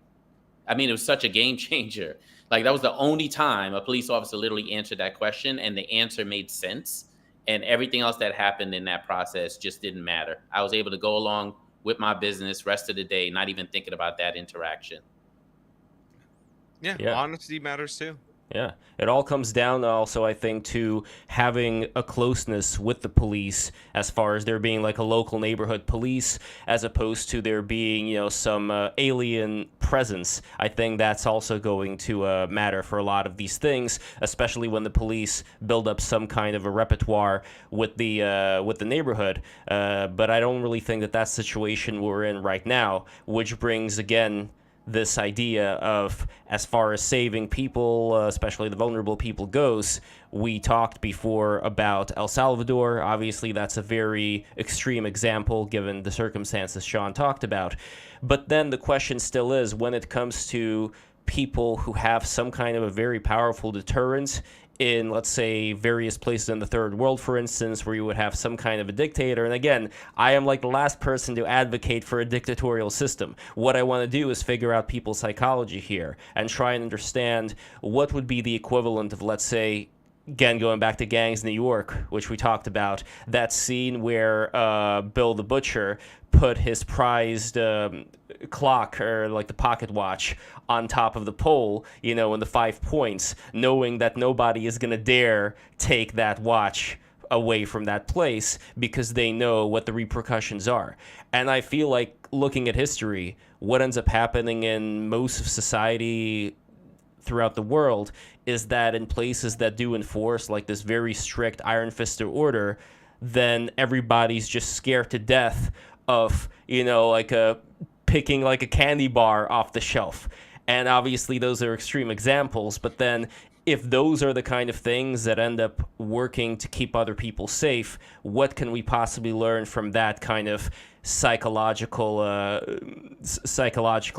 I mean, it was such a game changer. Like, that was the only time a police officer literally answered that question and the answer made sense. And everything else that happened in that process just didn't matter. I was able to go along with my business rest of the day, not even thinking about that interaction. Yeah. Honesty matters too. Yeah, it all comes down also, I think, to having a closeness with the police as far as there being like a local neighborhood police as opposed to there being, you know, some alien presence. I think that's also going to matter for a lot of these things, especially when the police build up some kind of a repertoire with the neighborhood. But I don't really think that that's the situation we're in right now, which brings, again, this idea of, as far as saving people, especially the vulnerable people goes, we talked before about El Salvador. Obviously, that's a very extreme example given the circumstances Sean talked about. But then the question still is, when it comes to people who have some kind of a very powerful deterrent in, let's say, various places in the third world, for instance, where you would have some kind of a dictator. And again, I am like the last person to advocate for a dictatorial system. What I want to do is figure out people's psychology here and try and understand what would be the equivalent of, let's say, again, going back to Gangs New York, which we talked about, that scene where Bill the Butcher put his prized clock, or like the pocket watch, on top of the pole, you know, in the 5 points, knowing that nobody is going to dare take that watch away from that place because they know what the repercussions are. And I feel like, looking at history, what ends up happening in most of society throughout the world is that in places that do enforce like this very strict iron-fisted order, then everybody's just scared to death of, you know, like picking like a candy bar off the shelf. And obviously those are extreme examples, but then if those are the kind of things that end up working to keep other people safe, what can we possibly learn from that kind of psychological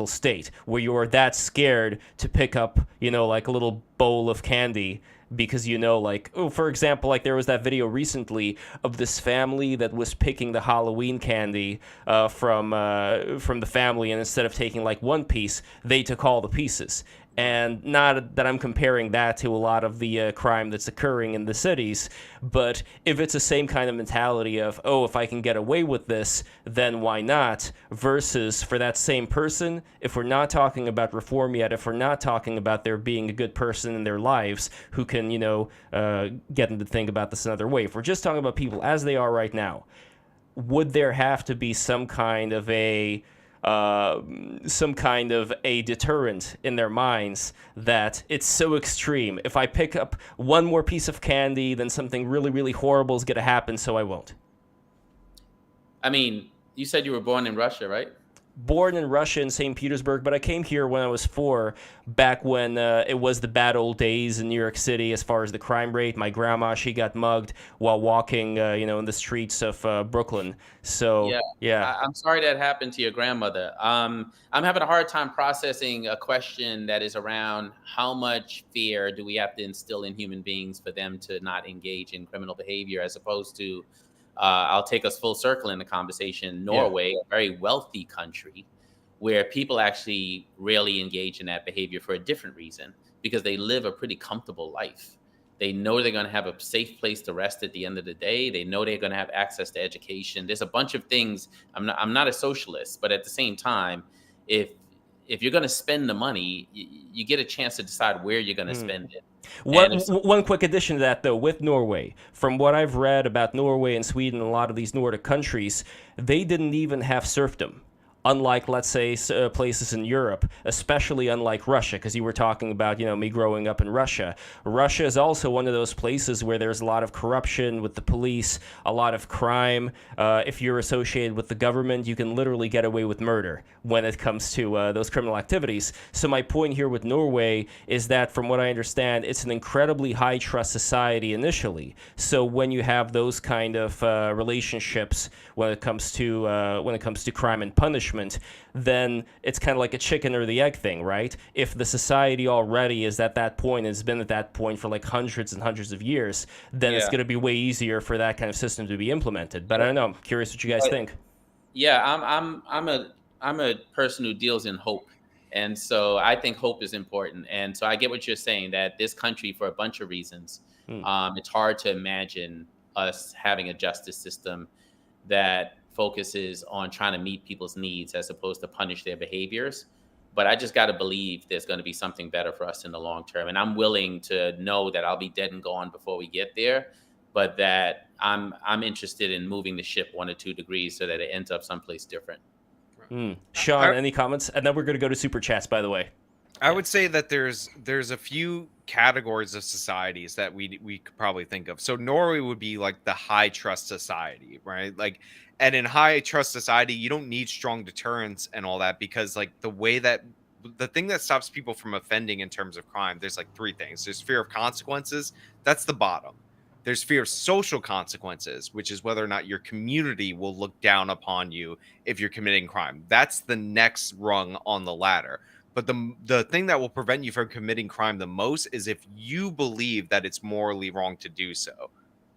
state where you're that scared to pick up, you know, like a little bowl of candy because, you know, like, oh, for example, like there was that video recently of this family that was picking the Halloween candy from the family, and instead of taking like one piece, they took all the pieces. And not that I'm comparing that to a lot of the crime that's occurring in the cities, but if it's the same kind of mentality of, oh, if I can get away with this, then why not? Versus for that same person, if we're not talking about reform yet, if we're not talking about there being a good person in their lives who can, you know, get them to think about this another way, if we're just talking about people as they are right now, would there have to be some kind of a deterrent in their minds that it's so extreme? If I pick up one more piece of candy, then something really, really horrible is going to happen, so I won't. I mean, you said you were born in Russia, right? Born in Russia, in St. Petersburg, but I came here when I was 4, back when it was the bad old days in New York City as far as the crime rate. My grandma, she got mugged while walking, you know, in the streets of Brooklyn. So, yeah. I'm sorry that happened to your grandmother. I'm having a hard time processing a question that is around how much fear do we have to instill in human beings for them to not engage in criminal behavior, as opposed to I'll take us full circle in the conversation. Norway, a very wealthy country, where people actually rarely engage in that behavior for a different reason, because they live a pretty comfortable life. They know they're going to have a safe place to rest at the end of the day. They know they're going to have access to education. There's a bunch of things. I'm not a socialist, but at the same time, if you're going to spend the money, you get a chance to decide where you're going to spend it. One quick addition to that, though, with Norway, from what I've read about Norway and Sweden and a lot of these Nordic countries, they didn't even have serfdom. Unlike, let's say, places in Europe, especially unlike Russia, because you were talking about, you know, me growing up in Russia. Russia is also one of those places where there's a lot of corruption with the police, a lot of crime. If you're associated with the government, you can literally get away with murder when it comes to those criminal activities. So my point here with Norway is that, from what I understand, it's an incredibly high-trust society initially. So when you have those kind of relationships when it comes to crime and punishment, then it's kind of like a chicken or the egg thing, right? If the society already is at that point, has been at that point for like hundreds and hundreds of years, then it's going to be way easier for that kind of system to be implemented. But I don't know. I'm curious what you guys think. Yeah, I'm a person who deals in hope. And so I think hope is important. And so I get what you're saying, that this country, for a bunch of reasons, it's hard to imagine us having a justice system that focuses on trying to meet people's needs as opposed to punish their behaviors. But I just got to believe there's going to be something better for us in the long term. And I'm willing to know that I'll be dead and gone before we get there, but that I'm interested in moving the ship 1 or 2 degrees so that it ends up someplace different. Sean, any comments? And then we're going to go to Super Chats, by the way. I would say that there's a few categories of societies that we could probably think of. So Norway would be like the high trust society, right? Like, and in high trust society, you don't need strong deterrence and all that, because like the thing that stops people from offending in terms of crime, there's like 3 things. There's fear of consequences. That's the bottom. There's fear of social consequences, which is whether or not your community will look down upon you if you're committing crime. That's the next rung on the ladder. But the thing that will prevent you from committing crime the most is if you believe that it's morally wrong to do so,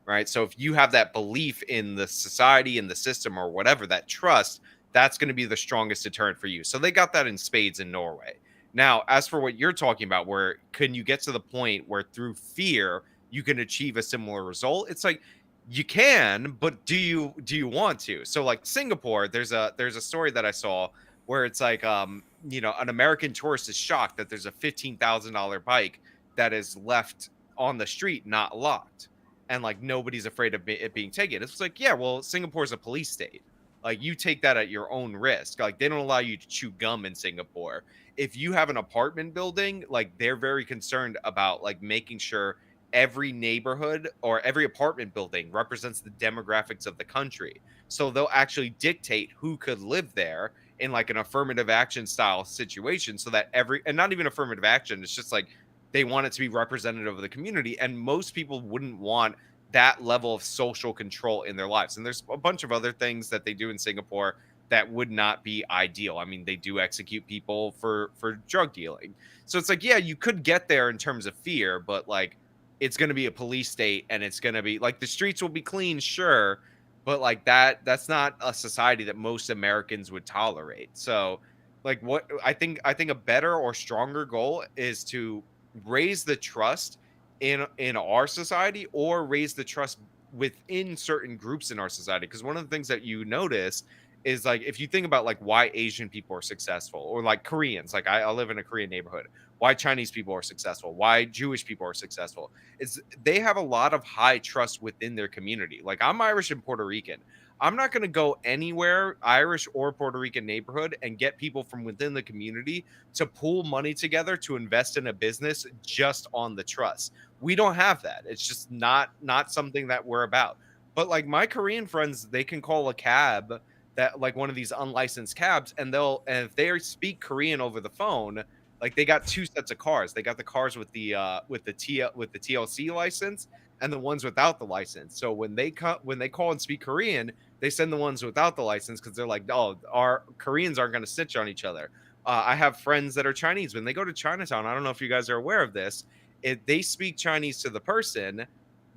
right? So if you have that belief in the society and the system or whatever, that trust, that's going to be the strongest deterrent for you. So they got that in spades in Norway. Now, as for what you're talking about, where can you get to the point where through fear you can achieve a similar result. It's like you can, but do you want to? So like Singapore, there's a story that I saw where it's like an American tourist is shocked that there's a $15,000 bike that is left on the street not locked, and like nobody's afraid of it being taken. It's like, yeah, well, Singapore's a police state. Like you take that at your own risk. Like they don't allow you to chew gum in Singapore. If you have an apartment building, like they're very concerned about like making sure every neighborhood or every apartment building represents the demographics of the country. So they'll actually dictate who could live there in like an affirmative action style situation, so that and not even affirmative action, it's just like they want it to be representative of the community. And most people wouldn't want that level of social control in their lives. And there's a bunch of other things that they do in Singapore that would not be ideal. I mean, they do execute people for drug dealing. So it's like, yeah, you could get there in terms of fear, but like it's going to be a police state, and it's going to be like the streets will be clean, sure, but like that's not a society that most Americans would tolerate. So like what I think a better or stronger goal is to raise the trust in our society, or raise the trust within certain groups in our society. Because one of the things that you notice is like if you think about like why Asian people are successful, or like Koreans, like I live in a Korean neighborhood, why Chinese people are successful, why Jewish people are successful, is they have a lot of high trust within their community. Like I'm Irish and Puerto Rican. I'm not going to go anywhere, Irish or Puerto Rican neighborhood, and get people from within the community to pool money together to invest in a business just on the trust. We don't have that. It's just not something that we're about. But like my Korean friends, they can call a cab, that like one of these unlicensed cabs, and if they speak Korean over the phone, like they got two sets of cars. They got the cars with the TLC license, and the ones without the license. So when they call and speak Korean, they send the ones without the license, because they're like, oh, our Koreans aren't going to snitch on each other. I have friends that are Chinese. When they go to Chinatown, I don't know if you guys are aware of this, if they speak Chinese to the person,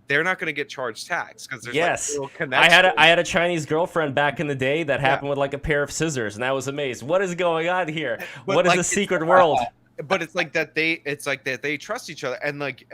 they're not going to get charged tax, because there's Yes, like a little connection. I had a Chinese girlfriend back in the day that happened with like a pair of scissors, and I was amazed. What is going on here? But What is like, the secret world? But it's like that they trust each other, and like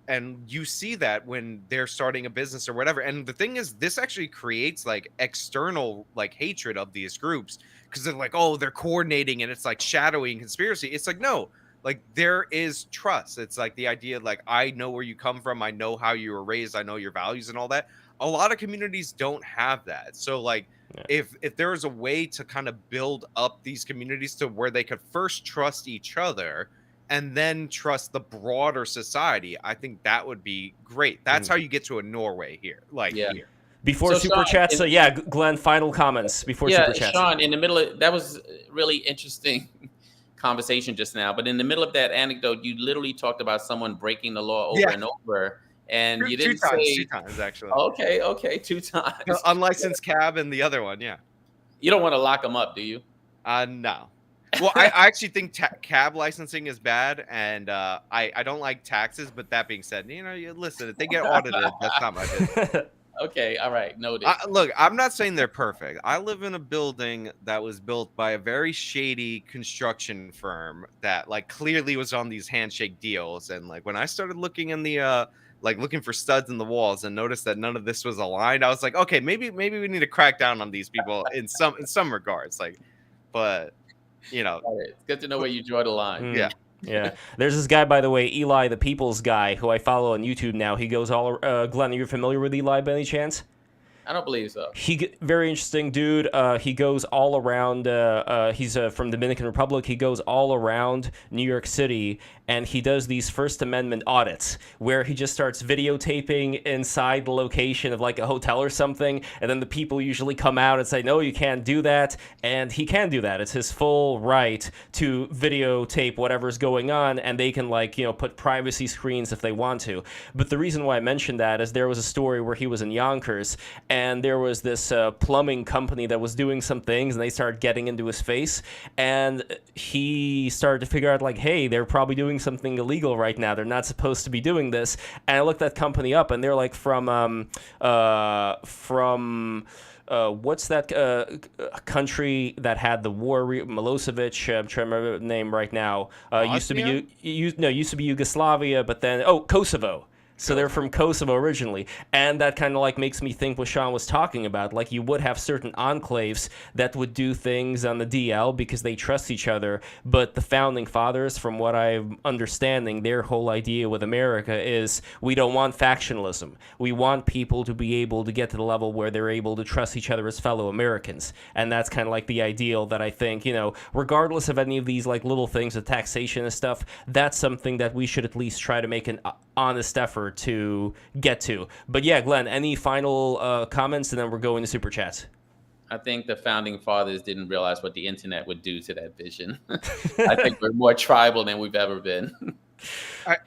and you see that when they're starting a business or whatever. And the thing is, this actually creates like external like hatred of these groups, because they're like, oh, they're coordinating, and it's like shadowing conspiracy. It's like, no, like there is trust. It's like the idea, like I know where you come from, I know how you were raised, I know your values and all that. A lot of communities don't have that. So like if there is a way to kind of build up these communities to where they could first trust each other and then trust the broader society, I think that would be great. That's how you get to a Norway here. Like here. Before So, super Sean, chats, Glenn, final comments before super chats. Sean, in the middle of that was really interesting conversation just now, but in the middle of that anecdote, you literally talked about someone breaking the law over and over, and you didn't say two times actually. Okay, 2 times. The unlicensed cab and the other one, yeah. You don't want to lock them up, do you? No. Well, I actually think cab licensing is bad, and I don't like taxes. But that being said, listen, if they get audited, that's not my business. Okay, all right, noted. Look, I'm not saying they're perfect. I live in a building that was built by a very shady construction firm that like clearly was on these handshake deals. And like when I started looking in the looking for studs in the walls and noticed that none of this was aligned, I was like, okay, maybe we need to crack down on these people in some regards. Like, but it's good to know where you draw the line. Yeah. Yeah, there's this guy, by the way, Eli, the People's Guy, who I follow on YouTube now. He goes all. Glenn, are you familiar with Eli by any chance? I don't believe so. Very interesting dude. He goes all around. He's from Dominican Republic. He goes all around New York City, and he does these First Amendment audits where he just starts videotaping inside the location of like a hotel or something, and then the people usually come out and say, "No, you can't do that," and he can do that. It's his full right to videotape whatever's going on, and they can put privacy screens if they want to. But the reason why I mentioned that is there was a story where he was in Yonkers, and there was this plumbing company that was doing some things, and they started getting into his face, and he started to figure out hey, they're probably doing something illegal right now. They're not supposed to be doing this. And I looked that company up, and they're like from what's that country that had the war? Milosevic. I'm trying to remember the name right now. Used to be Yugoslavia, but then Kosovo. So they're from Kosovo originally. And that kind of like makes me think what Sean was talking about. Like you would have certain enclaves that would do things on the DL because they trust each other. But the founding fathers, from what I'm understanding, their whole idea with America is we don't want factionalism. We want people to be able to get to the level where they're able to trust each other as fellow Americans. And that's kind of like the ideal that I think, regardless of any of these like little things with taxation and stuff, that's something that we should at least try to make an honest effort to get to. But yeah, Glenn, any final comments, and then we're going to super chats. I think the founding fathers didn't realize what the internet would do to that vision. I think we're more tribal than we've ever been. I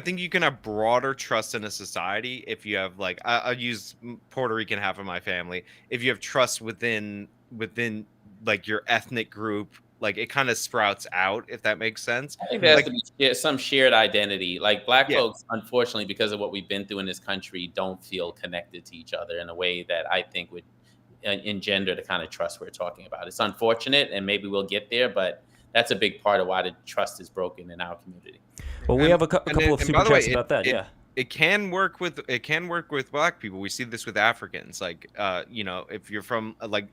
think you can have broader trust in a society if you have like I'll use Puerto Rican half of my family. If you have trust within like your ethnic group, like it kind of sprouts out, if that makes sense. I think there has to be some shared identity. Like Black folks, unfortunately, because of what we've been through in this country, don't feel connected to each other in a way that I think would engender the kind of trust we're talking about. It's unfortunate, and maybe we'll get there, but that's a big part of why the trust is broken in our community. Well, we have a couple of super chats about that. It can work with Black people. We see this with Africans. Like, if you're from like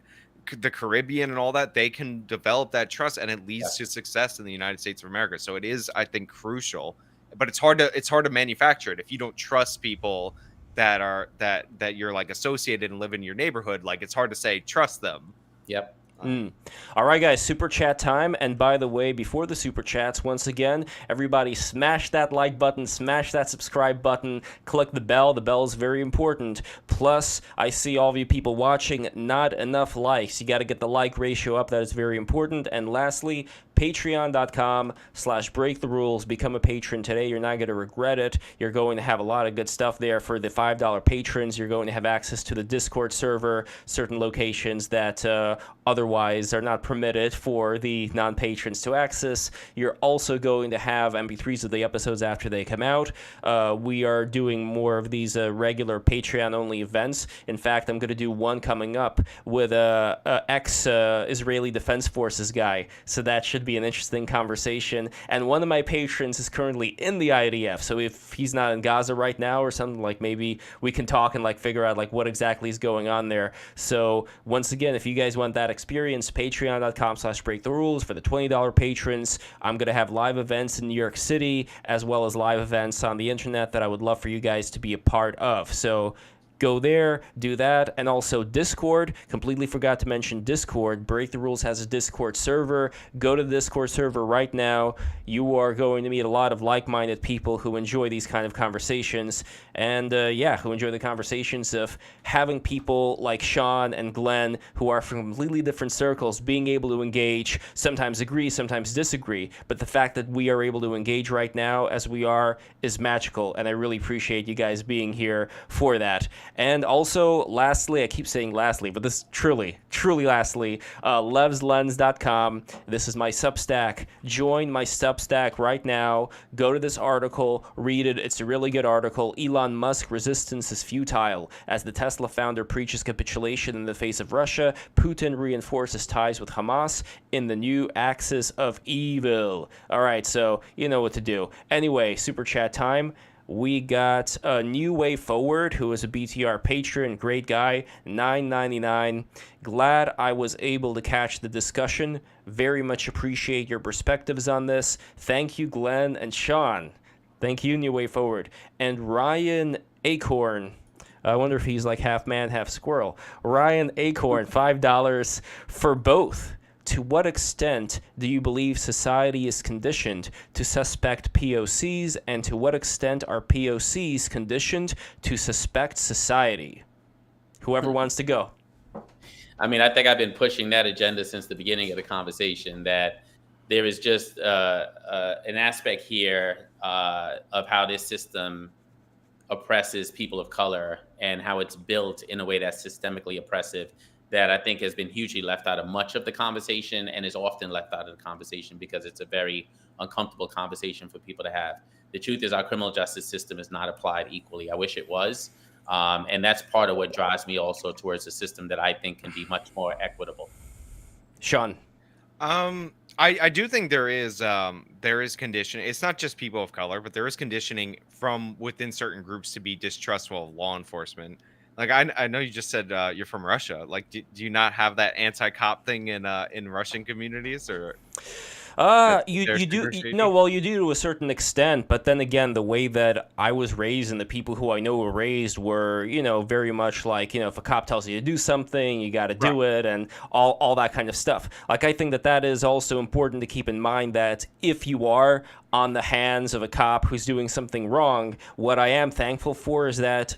the Caribbean and all that, they can develop that trust, and it leads to success in the United States of America. So it is, I think, crucial. But it's hard to manufacture it if you don't trust people that you're like associated and live in your neighborhood. Like it's hard to say trust them. Yep. All right, guys, super chat time. And by the way, before the super chats, once again, everybody smash that like button, smash that subscribe button, click the bell. The bell is very important. Plus, I see all of you people watching, not enough likes. You got to get the like ratio up. That is very important. And lastly, patreon.com/breaktherules. Become a patron today. You're not going to regret it. You're going to have a lot of good stuff there for the $5 patrons. You're going to have access to the Discord server, certain locations that otherwise are not permitted for the non-patrons to access. You're also going to have MP3s of the episodes after they come out. We are doing more of these regular Patreon-only events. In fact, I'm going to do one coming up with a ex-Israeli Defense Forces guy, so that should be an interesting conversation. And one of my patrons is currently in the IDF, so if he's not in Gaza right now or something, like maybe we can talk and like figure out like what exactly is going on there. So once again, if you guys want that experience, patreon.com/breaktherules for the $20 patrons. I'm going to have live events in New York City as well as live events on the internet that I would love for you guys to be a part of. So go there, do that, and also Discord. Completely forgot to mention Discord. Break the Rules has a Discord server. Go to the Discord server right now. You are going to meet a lot of like-minded people who enjoy these kind of conversations, and who enjoy the conversations of having people like Sean and Glenn, who are from completely different circles, being able to engage, sometimes agree, sometimes disagree, but the fact that we are able to engage right now as we are is magical, and I really appreciate you guys being here for that. And also, lastly, I keep saying lastly, but this truly lastly, levslens.com. This is my Substack. Join my Substack right now. Go to this article, read it. It's a really good article. Elon Musk, resistance is futile. As the Tesla founder preaches capitulation in the face of Russia, Putin reinforces ties with Hamas in the new axis of evil. All right, so you know what to do. Anyway, super chat time. We got a New Way Forward, who is a BTR patron, great guy, $9.99. Glad I was able to catch the discussion. Very much appreciate your perspectives on this. Thank you, Glenn and Sean. Thank you, New Way Forward. And Ryan Acorn. I wonder if he's like half man, half squirrel. Ryan Acorn, $5 for both. To what extent do you believe society is conditioned to suspect POCs, and to what extent are POCs conditioned to suspect society? Whoever wants to go. I mean, I think I've been pushing that agenda since the beginning of the conversation, that there is just an aspect here of how this system oppresses people of color and how it's built in a way that's systemically oppressive, that I think has been hugely left out of much of the conversation, and is often left out of the conversation because it's a very uncomfortable conversation for people to have. The truth is our criminal justice system is not applied equally. I wish it was. And that's part of what drives me also towards a system that I think can be much more equitable. Sean. I do think there is conditioning. It's not just people of color, but there is conditioning from within certain groups to be distrustful of law enforcement. Like I know you just said you're from Russia. Like do you not have that anti-cop thing in Russian communities, or they're You do super no, shady? well, you do to a certain extent, but then again, the way that I was raised and the people who I know were raised were, very much like, if a cop tells you to do something, you got to Right. do it, and all that kind of stuff. Like, I think that that is also important to keep in mind that if you are on the hands of a cop who's doing something wrong, what I am thankful for is that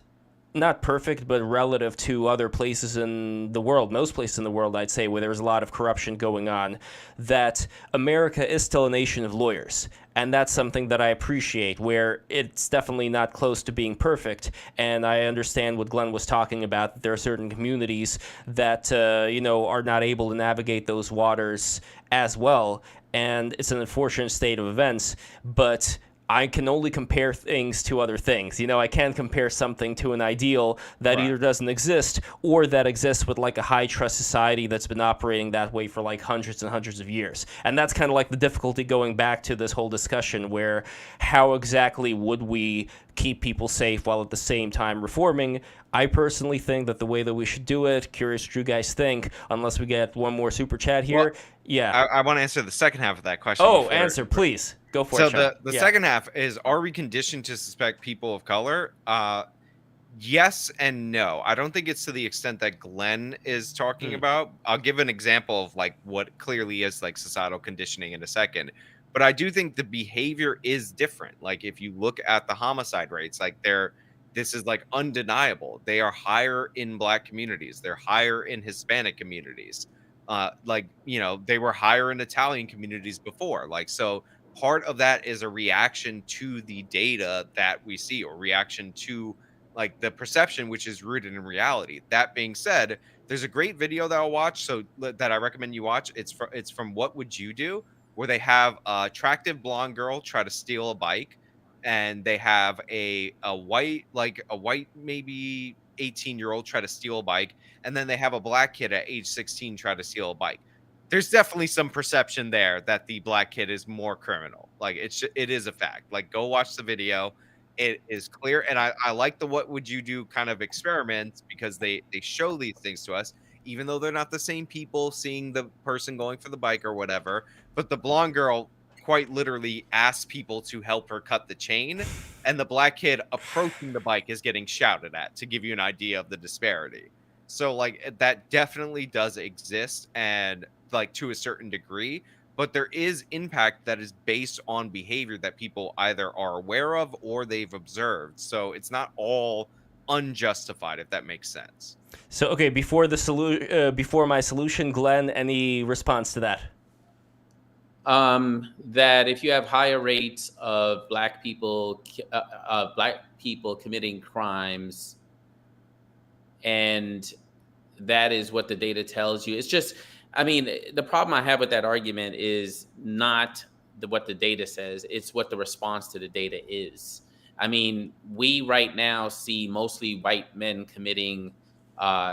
not perfect, but relative to other places in the world, most places in the world, I'd say, where there's a lot of corruption going on, that America is still a nation of lawyers. And that's something that I appreciate, where it's definitely not close to being perfect. And I understand what Glenn was talking about, that there are certain communities that, are not able to navigate those waters as well. And it's an unfortunate state of events, but I can only compare things to other things. I can't compare something to an ideal that Right. either doesn't exist or that exists with like a high trust society that's been operating that way for like hundreds and hundreds of years. And that's kind of like the difficulty going back to this whole discussion where how exactly would we keep people safe while at the same time reforming? I personally think that the way that we should do it, curious what you guys think, unless we get one more super chat Well, here. Yeah. I want to answer the second half of that question Oh, before. answer, please. Go for it, So Sean. the Yeah. second half is, are we conditioned to suspect people of color? Yes and no. I don't think it's to the extent that Glenn is talking Hmm. about. I'll give an example of like what clearly is like societal conditioning in a second. But I do think the behavior is different. Like if you look at the homicide rates, like this is like undeniable. They are higher in black communities. They're higher in Hispanic communities. They were higher in Italian communities before. Like so part of that is a reaction to the data that we see, or reaction to like the perception, which is rooted in reality. That being said, there's a great video that I'll watch, that I recommend you watch. It's from What Would You Do, where they have a attractive blonde girl try to steal a bike, and they have a white maybe 18-year-old try to steal a bike, and then they have a black kid at age 16 try to steal a bike. There's definitely some perception there that the black kid is more criminal. Like it is a fact. Like go watch the video, it is clear. And I like the What Would You Do kind of experiments, because they show these things to us, even though they're not the same people seeing the person going for the bike or whatever. But the blonde girl quite literally asks people to help her cut the chain, and the black kid approaching the bike is getting shouted at, to give you an idea of the disparity. So like that definitely does exist, and like to a certain degree, but there is impact that is based on behavior that people either are aware of or they've observed. So it's not all unjustified, if that makes sense. So, okay, before my solution, Glenn, any response to that? That if you have higher rates of black people committing crimes, and that is what the data tells you. It's just, I mean, the problem I have with that argument is not what the data says, it's what the response to the data is. I mean, we right now see mostly white men committing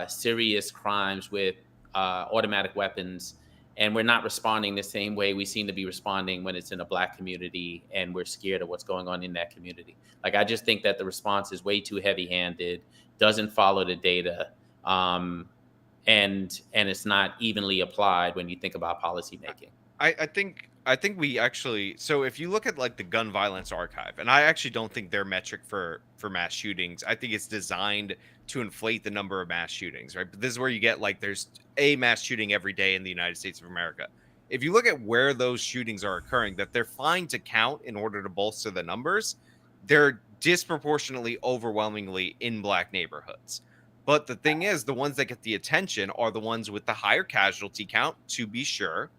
serious crimes with automatic weapons, and we're not responding the same way we seem to be responding when it's in a black community and we're scared of what's going on in that community. Like, I just think that the response is way too heavy handed, doesn't follow the data. And it's not evenly applied when you think about policy making. I think we actually, so if you look at like the gun violence archive, and I actually don't think their metric for mass shootings, I think it's designed to inflate the number of mass shootings, right? But this is where you get like there's a mass shooting every day in the United States of America. If you look at where those shootings are occurring, that they're fine to count in order to bolster the numbers, they're disproportionately overwhelmingly in black neighborhoods. But the thing is, the ones that get the attention are the ones with the higher casualty count, to be sure.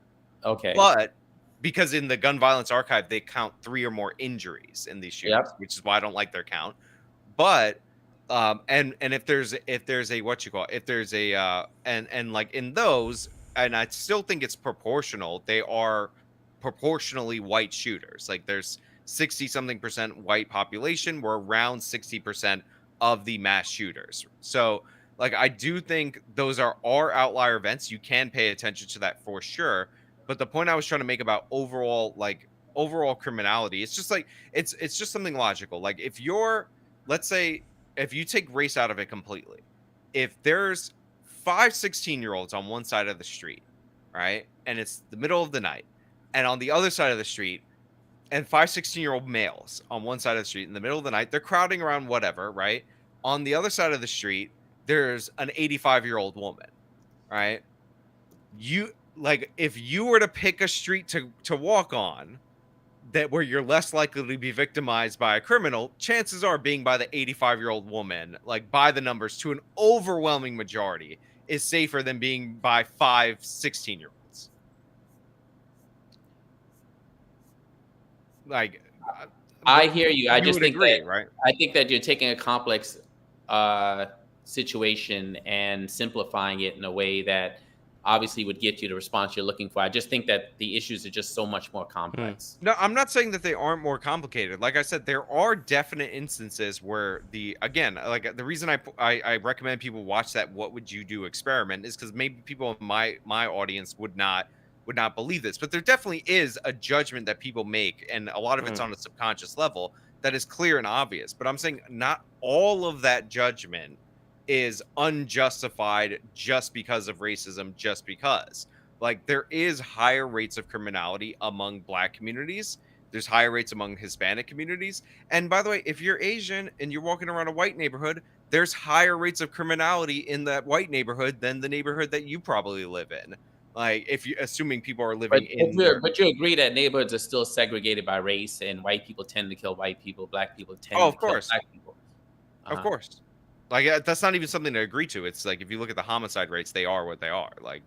Okay. But because in the gun violence archive, they count 3 or more injuries in these shootings, Yep. which is why I don't like their count. But and if there's a what you call, if there's a and like in those, and I still think it's proportional. They are proportionally white shooters. Like there's 60 something percent white population. We're around 60% of the mass shooters. So like I do think those are outlier events. You can pay attention to that for sure. But the point I was trying to make about overall criminality, it's just like it's just something logical. Like if you're, let's say, if you take race out of it completely, if there's 5 16-year-olds on one side of the street, right, and it's the middle of the night, and on the other side of the street, and 5 16-year-old males on one side of the street in the middle of the night, they're crowding around whatever, right? On the other side of the street, there's an 85-year-old woman, right? You like if you were to pick a street to walk on that where you're less likely to be victimized by a criminal, chances are being by the 85-year-old woman, like by the numbers to an overwhelming majority, is safer than being by 5 16-year-olds. Like, I hear you. I you just would think agree, that right? I think that you're taking a complex situation and simplifying it in a way that obviously would get you the response you're looking for. I just think that the issues are just so much more complex. No, I'm not saying that they aren't more complicated. Like I said, there are definite instances where the reason I recommend people watch that "What Would You Do" experiment is because maybe people in my audience would not believe this, but there definitely is a judgment that people make, and a lot of it's on a subconscious level that is clear and obvious. But I'm saying not all of that judgment is unjustified just because of racism, just because. Like, there is higher rates of criminality among Black communities. There's higher rates among Hispanic communities. And by the way, if you're Asian and you're walking around a white neighborhood, there's higher rates of criminality in that white neighborhood than the neighborhood that you probably live in. Like, if you assuming people are living But you agree that neighborhoods are still segregated by race, and white people tend to kill white people, Black people tend Oh, to of kill course. Black people. Of course. Like, that's not even something to agree to. It's like, if you look at the homicide rates, they are what they are. Like,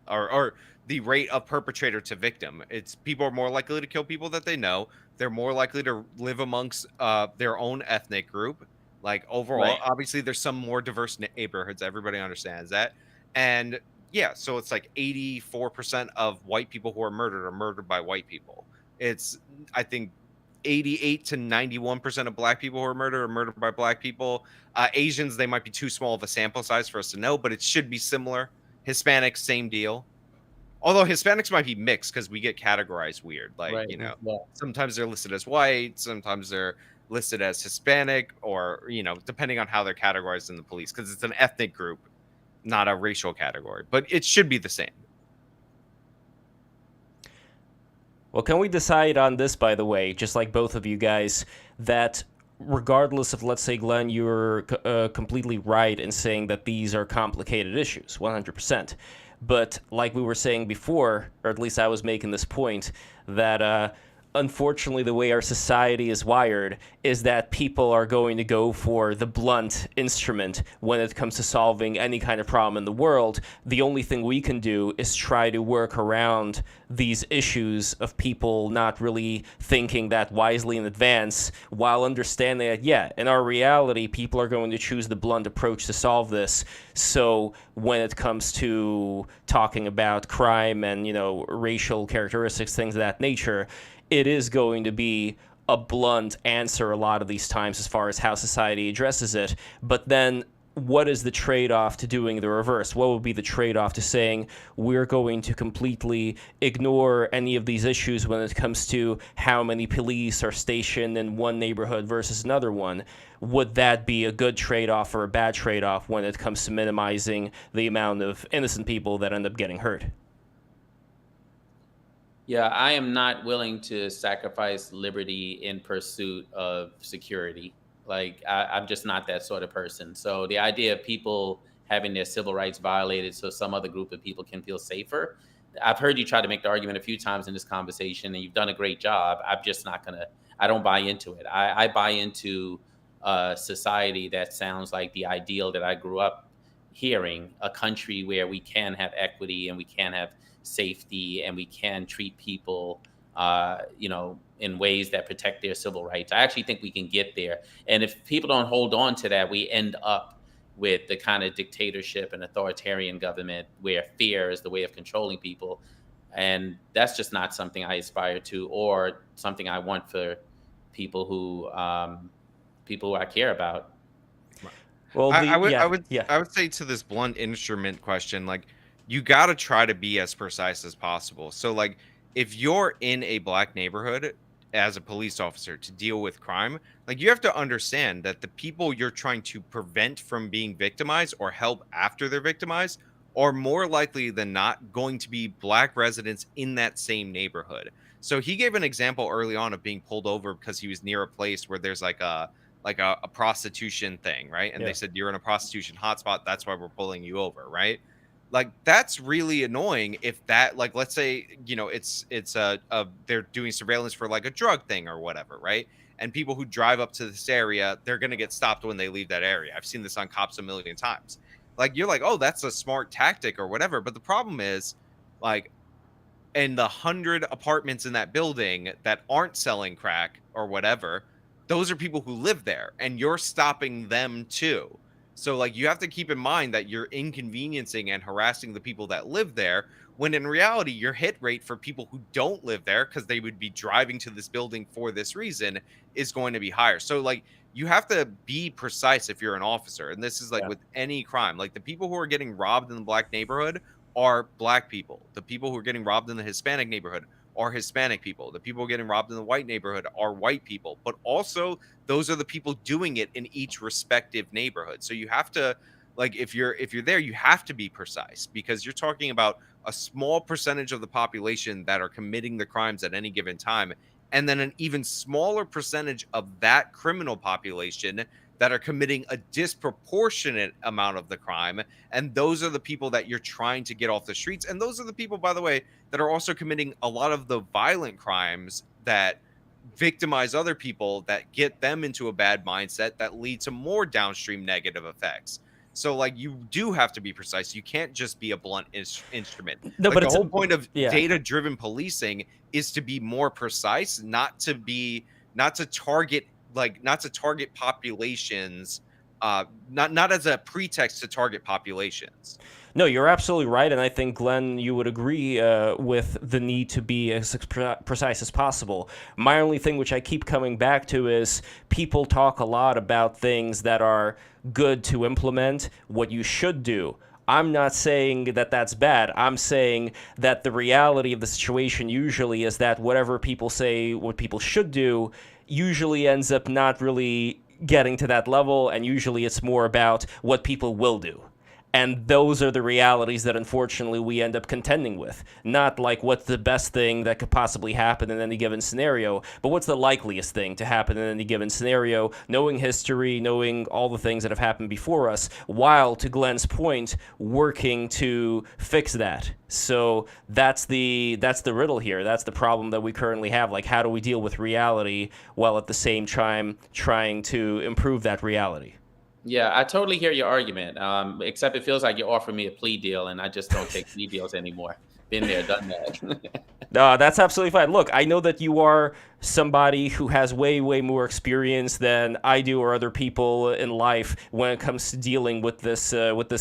or the rate of perpetrator to victim. It's people are more likely to kill people that they know. They're more likely to live amongst their own ethnic group. Like, overall, Right. obviously, there's some more diverse neighborhoods. Everybody understands that. And yeah, so it's like 84% of white people who are murdered by white people. It's, I think, 88 to 91% of Black people who are murdered by Black people. Asians, they might be too small of a sample size for us to know, but it should be similar. Hispanics, same deal. Although Hispanics might be mixed because we get categorized weird. Like, Right. Yeah. sometimes they're listed as white, sometimes they're listed as Hispanic, or, depending on how they're categorized in the police, because it's an ethnic group, not a racial category. But it should be the same. Well, can we decide on this, by the way, just like both of you guys, that regardless of, let's say, Glenn, you're completely right in saying that these are complicated issues, 100%. But like we were saying before, or at least I was making this point, that unfortunately the way our society is wired is that people are going to go for the blunt instrument when it comes to solving any kind of problem in the world. The only thing we can do is try to work around these issues of people not really thinking that wisely in advance, while understanding that, yeah, in our reality, people are going to choose the blunt approach to solve this. So when it comes to talking about crime and, racial characteristics, things of that nature, it is going to be a blunt answer a lot of these times as far as how society addresses it. But then what is the trade-off to doing the reverse? What would be the trade-off to saying we're going to completely ignore any of these issues when it comes to how many police are stationed in one neighborhood versus another one? Would that be a good trade-off or a bad trade-off when it comes to minimizing the amount of innocent people that end up getting hurt? Yeah, I am not willing to sacrifice liberty in pursuit of security. Like, I'm just not that sort of person. So the idea of people having their civil rights violated so some other group of people can feel safer. I've heard you try to make the argument a few times in this conversation, and you've done a great job. I'm just not going to, I don't buy into it. I buy into a society that sounds like the ideal that I grew up hearing, a country where we can have equity and we can have safety and we can treat people in ways that protect their civil rights. I actually think we can get there. And if people don't hold on to that, we end up with the kind of dictatorship and authoritarian government where fear is the way of controlling people. And that's just not something I aspire to, or something I want for people who I care about. Well, I would say to this blunt instrument question, like, you got to try to be as precise as possible. So like if you're in a black neighborhood as a police officer to deal with crime, like you have to understand that the people you're trying to prevent from being victimized or help after they're victimized are more likely than not going to be black residents in that same neighborhood. So he gave an example early on of being pulled over because he was near a place where there's like a prostitution thing, right? And Yeah. they said you're in a prostitution hotspot, that's why we're pulling you over, right? Like that's really annoying if that, like, let's say, you know, it's they're doing surveillance for like a drug thing or whatever, right? And people who drive up to this area, they're going to get stopped when they leave that area. I've seen this on Cops a million times. Like you're like, oh, that's a smart tactic or whatever, but the problem is, like, in the 100 apartments in that building that aren't selling crack or whatever, those are people who live there and you're stopping them too. So like you have to keep in mind that you're inconveniencing and harassing the people that live there, when in reality your hit rate for people who don't live there because they would be driving to this building for this reason is going to be higher. So like you have to be precise if you're an officer, and this is like Yeah. with any crime. Like the people who are getting robbed in the black neighborhood are black people. The people who are getting robbed in the Hispanic neighborhood are Hispanic people. The people getting robbed in the white neighborhood are white people. But also, those are the people doing it in each respective neighborhood. So you have to, like, if you're there, you have to be precise, because you're talking about a small percentage of the population that are committing the crimes at any given time, and then an even smaller percentage of that criminal population that are committing a disproportionate amount of the crime. And those are the people that you're trying to get off the streets. And those are the people, by the way, that are also committing a lot of the violent crimes that victimize other people, that get them into a bad mindset, that lead to more downstream negative effects. So like you do have to be precise. You can't just be a blunt instrument. No, Like but the it's whole point of yeah. data-driven policing is to be more precise, not to target populations, not as a pretext to target populations. No, you're absolutely right, and I think, Glenn, you would agree with the need to be as precise as possible. My only thing, which I keep coming back to, is people talk a lot about things that are good to implement, what you should do. I'm not saying that that's bad. I'm saying that the reality of the situation usually is that whatever people say what people should do usually ends up not really getting to that level, and usually it's more about what people will do. And those are the realities that unfortunately we end up contending with. Not like what's the best thing that could possibly happen in any given scenario, but what's the likeliest thing to happen in any given scenario, knowing history, knowing all the things that have happened before us, while, to Glenn's point, working to fix that. So that's the riddle here. That's the problem that we currently have. Like, how do we deal with reality while at the same time trying to improve that reality? Yeah, I totally hear your argument. Except it feels like you're offering me a plea deal, and I just don't take plea deals anymore. Been there, done that. No, that's absolutely fine. Look, I know that you are somebody who has way, way more experience than I do or other people in life when it comes to dealing with this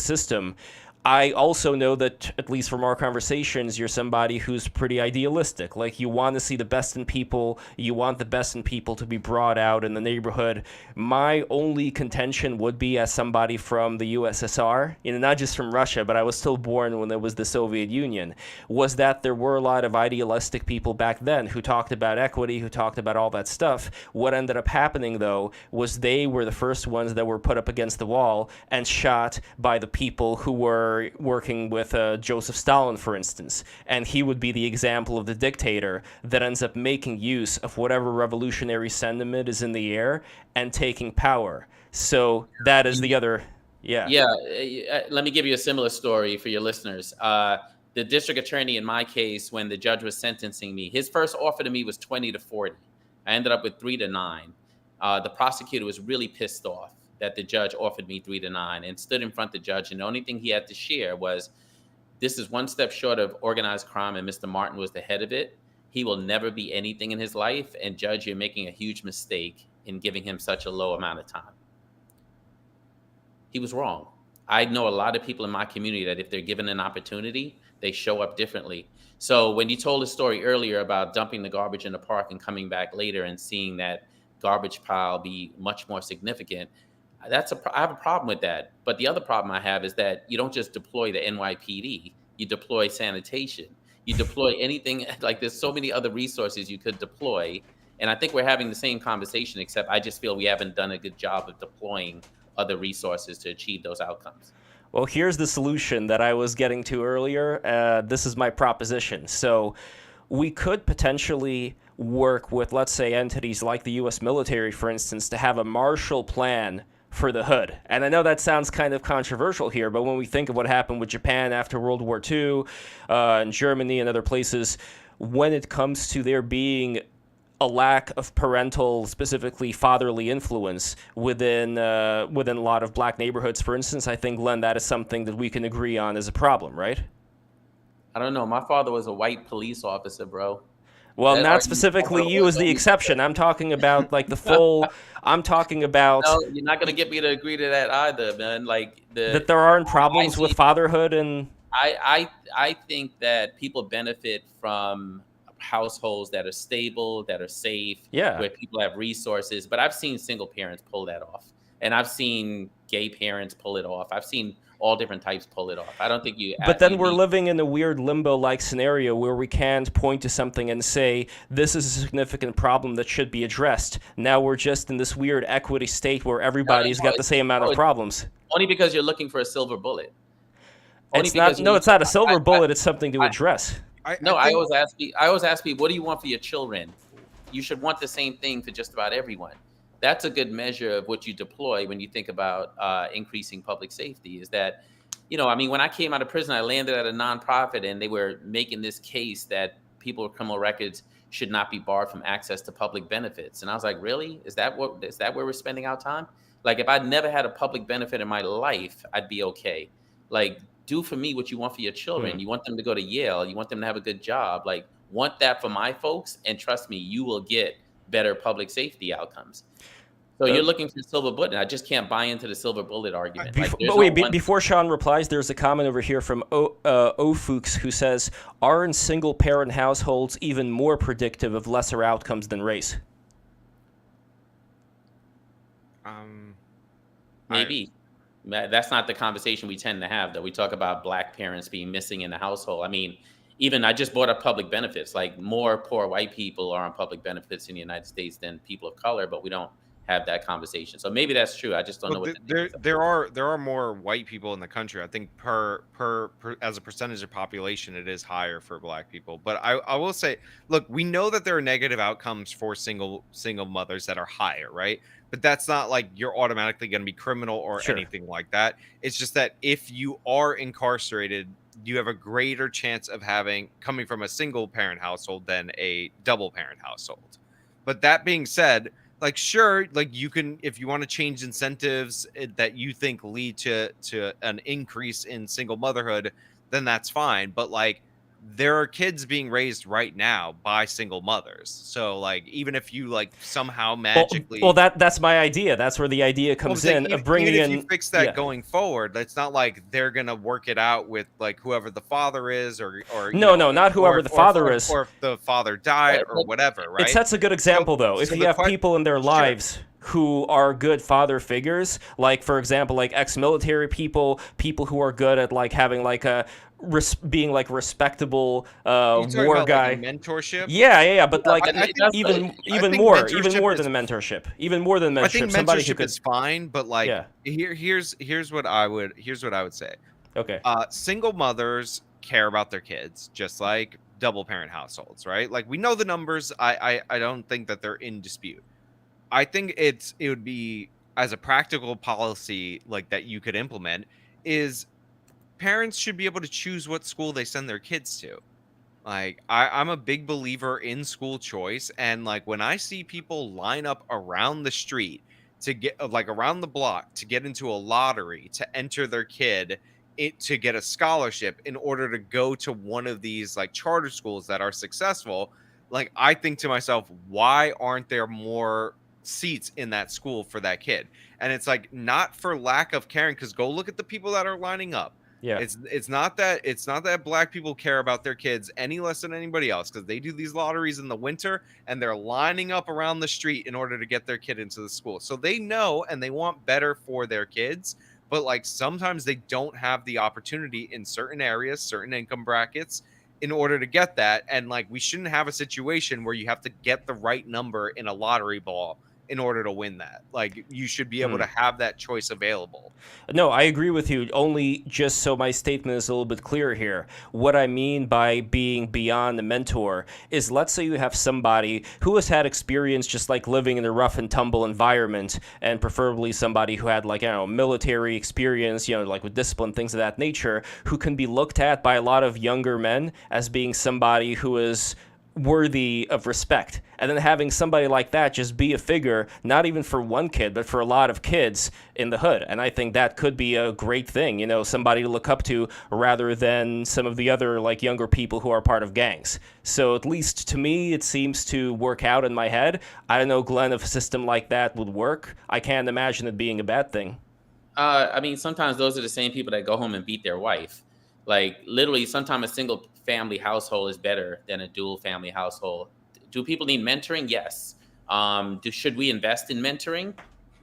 system. I also know that, at least from our conversations, you're somebody who's pretty idealistic. Like, you want to see the best in people. You want the best in people to be brought out in the neighborhood. My only contention would be, as somebody from the USSR, not just from Russia, but I was still born when there was the Soviet Union, was that there were a lot of idealistic people back then who talked about equity, who talked about all that stuff. What ended up happening, though, was they were the first ones that were put up against the wall and shot by the people who were working with Joseph Stalin, for instance. And he would be the example of the dictator that ends up making use of whatever revolutionary sentiment is in the air and taking power. So that is the other, yeah. Yeah, let me give you a similar story for your listeners. The district attorney in my case, when the judge was sentencing me, his first offer to me was 20 to 40. I ended up with 3 to 9. The prosecutor was really pissed off that the judge offered me 3 to 9, and stood in front of the judge. And the only thing he had to share was, this is one step short of organized crime, and Mr. Martin was the head of it. He will never be anything in his life. And judge, you're making a huge mistake in giving him such a low amount of time. He was wrong. I know a lot of people in my community that if they're given an opportunity, they show up differently. So when you told a story earlier about dumping the garbage in the park and coming back later and seeing that garbage pile be much more significant, I have a problem with that. But the other problem I have is that you don't just deploy the NYPD. you deploy sanitation, you deploy anything. Like there's so many other resources you could deploy. And I think we're having the same conversation, except I just feel we haven't done a good job of deploying other resources to achieve those outcomes. Well, here's the solution that I was getting to earlier. This is my proposition. So we could potentially work with, let's say, entities like the U.S. military, for instance, to have a Marshall Plan for the hood. And I know that sounds kind of controversial here, but when we think of what happened with Japan after World War II, and Germany and other places, when it comes to there being a lack of parental, specifically fatherly influence within a lot of black neighborhoods, for instance, I think, Len, that is something that we can agree on as a problem, right? I don't know. My father was a white police officer, bro. Well, That not specifically you as the exception. I'm talking about like the full. I'm talking about No, you're not gonna get me to agree to that either, man. Like that there aren't problems with fatherhood, and I think that people benefit from households that are stable, that are safe, yeah. where people have resources. But I've seen single parents pull that off, and I've seen gay parents pull it off. I've seen all different types pull it off. I don't think you. But then we're living in a weird limbo-like scenario where we can't point to something and say, this is a significant problem that should be addressed. Now we're just in this weird equity state where everybody's got the same amount of problems. Only because you're looking for a silver bullet. It's not a silver bullet. It's something to address. I always ask people, what do you want for your children? You should want the same thing for just about everyone. That's a good measure of what you deploy when you think about increasing public safety. Is that, I mean, when I came out of prison, I landed at a nonprofit, and they were making this case that people with criminal records should not be barred from access to public benefits. And I was like, really? Is that where we're spending our time? Like, if I'd never had a public benefit in my life, I'd be okay. Like, do for me what you want for your children. You want them to go to Yale. You want them to have a good job. Like, want that for my folks. And trust me, you will get better public safety outcomes. So you're looking for the silver bullet, and I just can't buy into the silver bullet argument. Before Sean replies, there's a comment over here from Ofuks who says, aren't single-parent households even more predictive of lesser outcomes than race? Maybe. That's not the conversation we tend to have, though. We talk about black parents being missing in the household. I mean, even I just brought up public benefits. Like, more poor white people are on public benefits in the United States than people of color, but we don't have that conversation. So maybe that's true. I just don't know what there are more white people in the country. I think per as a percentage of population, it is higher for black people. But I will say, look, we know that there are negative outcomes for single mothers that are higher, right? But that's not like you're automatically going to be criminal or anything like that. It's just that if you are incarcerated, you have a greater chance of coming from a single parent household than a double parent household. But that being said, like, sure, like, you can, if you want to change incentives that you think lead to an increase in single motherhood, then that's fine. But like, there are kids being raised right now by single mothers. So like, even if you like somehow magically, well that's my idea. That's where the idea comes in of bringing in. If you fix that going forward, it's not like they're gonna work it out with like whoever the father is, or not whoever the father is, or if the father died or whatever. Right. It sets a good example though. If you have people in their lives who are good father figures, like for example, like ex-military people who are good at like having like a being like respectable war guy, like mentorship. Yeah, but like even more than a mentorship, I think mentorship is fine, but like here's what I would say. Okay. Single mothers care about their kids just like double parent households, right? Like, we know the numbers. I don't think that they're in dispute. I think it would be, as a practical policy like that you could implement, is parents should be able to choose what school they send their kids to. Like, I'm a big believer in school choice, and like, when I see people line up around the street to get like around the block to get into a lottery to enter their kid to get a scholarship in order to go to one of these like charter schools that are successful, like, I think to myself, why aren't there more seats in that school for that kid? And it's like, not for lack of caring, because go look at the people that are lining up. Yeah, it's not that black people care about their kids any less than anybody else, because they do these lotteries in the winter and they're lining up around the street in order to get their kid into the school. So they know and they want better for their kids, but like sometimes they don't have the opportunity in certain areas, certain income brackets in order to get that. And like we shouldn't have a situation where you have to get the right number in a lottery ball in order to win that. Like you should be able to have that choice available. No, I agree with you. Only just so my statement is a little bit clearer here. What I mean by being beyond a mentor is, let's say you have somebody who has had experience just like living in a rough and tumble environment, and preferably somebody who had like, I don't know, military experience, like with discipline, things of that nature, who can be looked at by a lot of younger men as being somebody who is worthy of respect. And then having somebody like that just be a figure, not even for one kid, but for a lot of kids in the hood. And I think that could be a great thing, somebody to look up to rather than some of the other like younger people who are part of gangs. So at least to me, it seems to work out in my head. I don't know, Glenn, if a system like that would work. I can't imagine it being a bad thing. I mean, sometimes those are the same people that go home and beat their wife. Like literally, sometimes a single family household is better than a dual family household. Do people need mentoring? Yes. Should we invest in mentoring?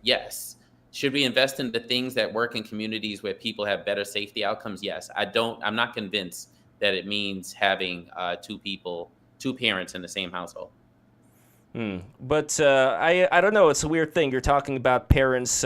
Yes. Should we invest in the things that work in communities where people have better safety outcomes? Yes. I'm not convinced that it means having two parents in the same household. But I don't know. It's a weird thing. You're talking about parents,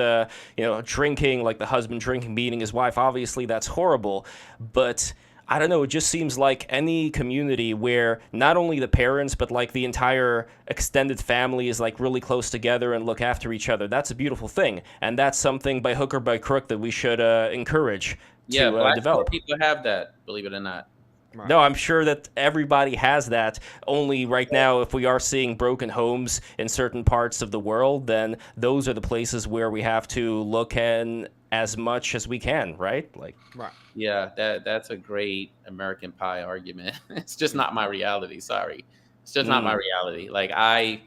drinking, like the husband drinking, beating his wife. Obviously, that's horrible. But I don't know. It just seems like any community where not only the parents, but like the entire extended family is like really close together and look after each other. That's a beautiful thing. And that's something by hook or by crook that we should encourage to develop. People have that, believe it or not. Right. No, I'm sure that everybody has that. Only right now, if we are seeing broken homes in certain parts of the world, then those are the places where we have to look in as much as we can, right? Right. Yeah, that's a great American Pie argument. It's just not my reality. Sorry, it's just not my reality. Like I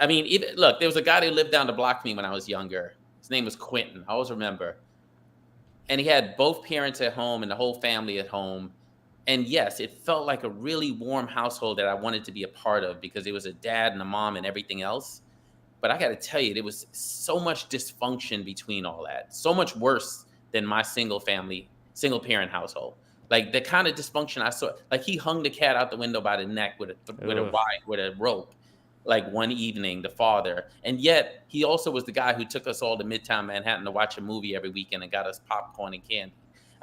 mean, look, there was a guy who lived down the block from me when I was younger. His name was Quentin. I always remember, and he had both parents at home and the whole family at home. And yes, it felt like a really warm household that I wanted to be a part of because it was a dad and a mom and everything else. But I got to tell you, there was so much dysfunction between all that, so much worse than my single parent household. Like the kind of dysfunction I saw, like he hung the cat out the window by the neck with a rope, like one evening, the father. And yet he also was the guy who took us all to Midtown Manhattan to watch a movie every weekend and got us popcorn and candy.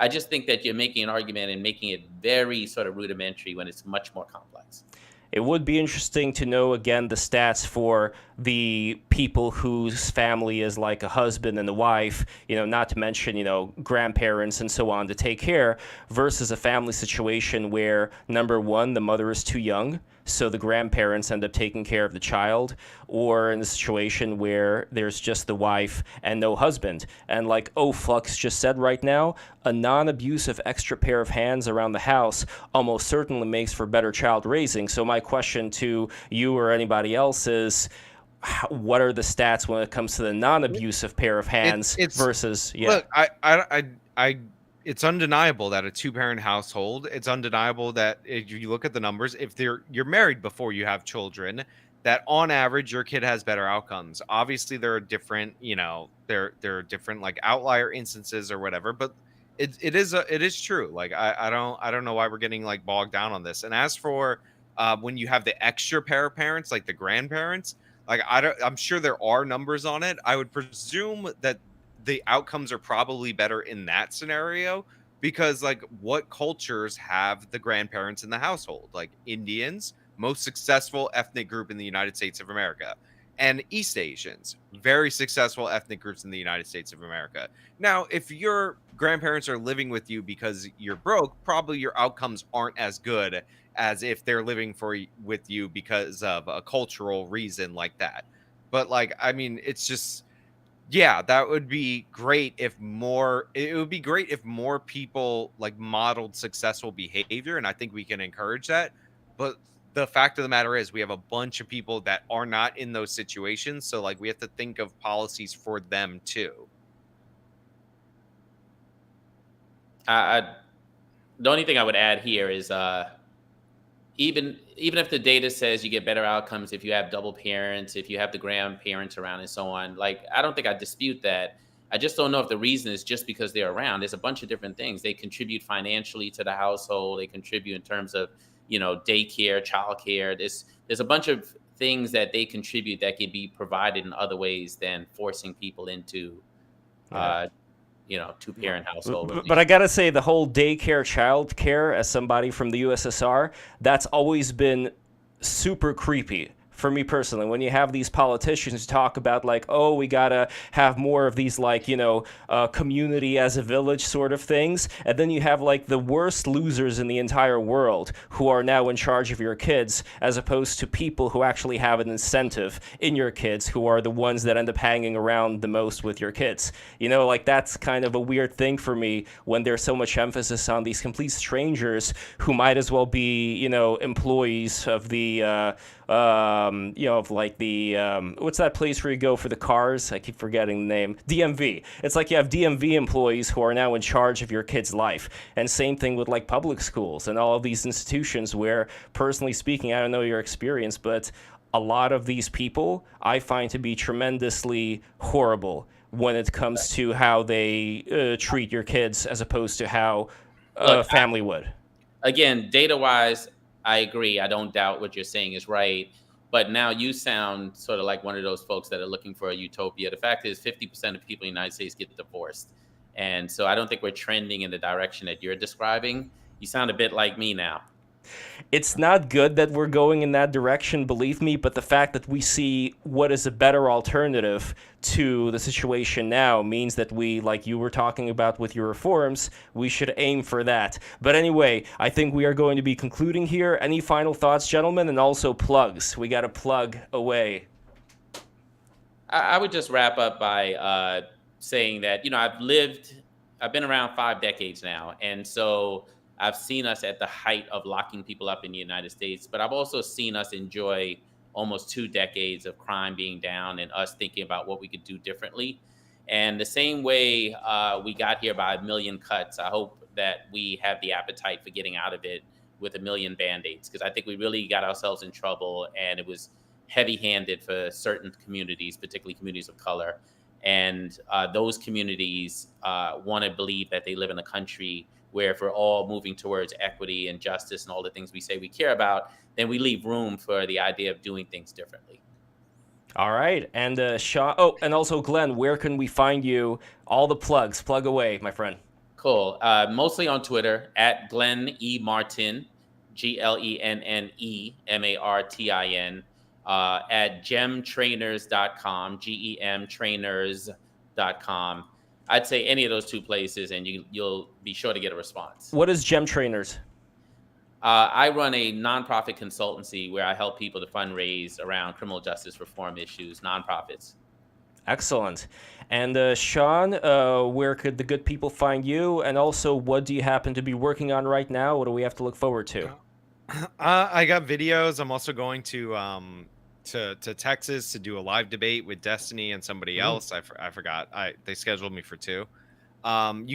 I just think that you're making an argument and making it very sort of rudimentary when it's much more complex. It would be interesting to know, again, the stats for the people whose family is like a husband and a wife, not to mention, grandparents and so on to take care, versus a family situation where, number one, the mother is too young, so the grandparents end up taking care of the child, or in a situation where there's just the wife and no husband. And like Flux just said right now, a non-abusive extra pair of hands around the house almost certainly makes for better child raising. So my question to you or anybody else is, what are the stats when it comes to the non-abusive pair of hands versus? Yeah. Look, I it's undeniable that a two-parent household, it's undeniable that if you look at the numbers, if you're married before you have children, that on average your kid has better outcomes. Obviously there are different, there are different like outlier instances or whatever, but it is true. Like I don't know why we're getting like bogged down on this. And as for when you have the extra pair of parents, like the grandparents, like I'm sure there are numbers on it. I would presume that the outcomes are probably better in that scenario because like what cultures have the grandparents in the household? Like Indians, most successful ethnic group in the United States of America, and East Asians, very successful ethnic groups in the United States of America. Now, if your grandparents are living with you because you're broke, probably your outcomes aren't as good as if they're living with you because of a cultural reason like that. But like, I mean, it's just, yeah, that would be great if it would be great if more people like modeled successful behavior. And I think we can encourage that. But the fact of the matter is we have a bunch of people that are not in those situations. So like we have to think of policies for them too. The only thing I would add here is even if the data says you get better outcomes if you have double parents, if you have the grandparents around and so on, like I don't think I dispute that. I just don't know if the reason is just because they're around. There's a bunch of different things. They contribute financially to the household. They contribute in terms of, daycare, childcare. There's a bunch of things that they contribute that can be provided in other ways than forcing people into, two-parent household. But I gotta say, the whole daycare, child care, as somebody from the USSR, that's always been super creepy for me personally. When you have these politicians talk about like, oh, we gotta have more of these like, community as a village sort of things, and then you have like the worst losers in the entire world who are now in charge of your kids, as opposed to people who actually have an incentive in your kids, who are the ones that end up hanging around the most with your kids. Like that's kind of a weird thing for me when there's so much emphasis on these complete strangers who might as well be, employees of the of like the what's that place where you go for the cars? I keep forgetting the name. DMV. It's like you have DMV employees who are now in charge of your kid's life. And same thing with like public schools and all of these institutions where, personally speaking, I don't know your experience, but a lot of these people I find to be tremendously horrible when it comes to how they treat your kids, as opposed to how a family would. Again, data-wise, I agree. I don't doubt what you're saying is right. But now you sound sort of like one of those folks that are looking for a utopia. The fact is 50% of people in the United States get divorced. And so I don't think we're trending in the direction that you're describing. You sound a bit like me now. It's not good that we're going in that direction, believe me, but the fact that we see what is a better alternative to the situation now means that we, like you were talking about with your reforms, we should aim for that. But anyway, I think we are going to be concluding here. Any final thoughts, gentlemen? And also plugs. We got to plug away. I would just wrap up by saying that, I've been around 5 decades now. And so I've seen us at the height of locking people up in the United States, but I've also seen us enjoy almost 2 decades of crime being down and us thinking about what we could do differently. And the same way we got here by 1 million cuts, I hope that we have the appetite for getting out of it with 1 million Band-Aids, because I think we really got ourselves in trouble, and it was heavy-handed for certain communities, particularly communities of color. And those communities want to believe that they live in a country where if we're all moving towards equity and justice and all the things we say we care about, then we leave room for the idea of doing things differently. All right. And Sean, and also Glenn, where can we find you? All the plugs. Plug away, my friend. Cool. Mostly on Twitter, at Glenn E. Martin, GLENNEMARTIN, at gemtrainers.com, GEMtrainers.com. I'd say any of those 2 places, and you'll be sure to get a response. What is Gem Trainers? I run a nonprofit consultancy where I help people to fundraise around criminal justice reform issues, nonprofits. Excellent. And Sean, where could the good people find you? And also, what do you happen to be working on right now? What do we have to look forward to? I got videos. I'm also going to Texas to do a live debate with Destiny and somebody else. I forgot. They scheduled me for 2. You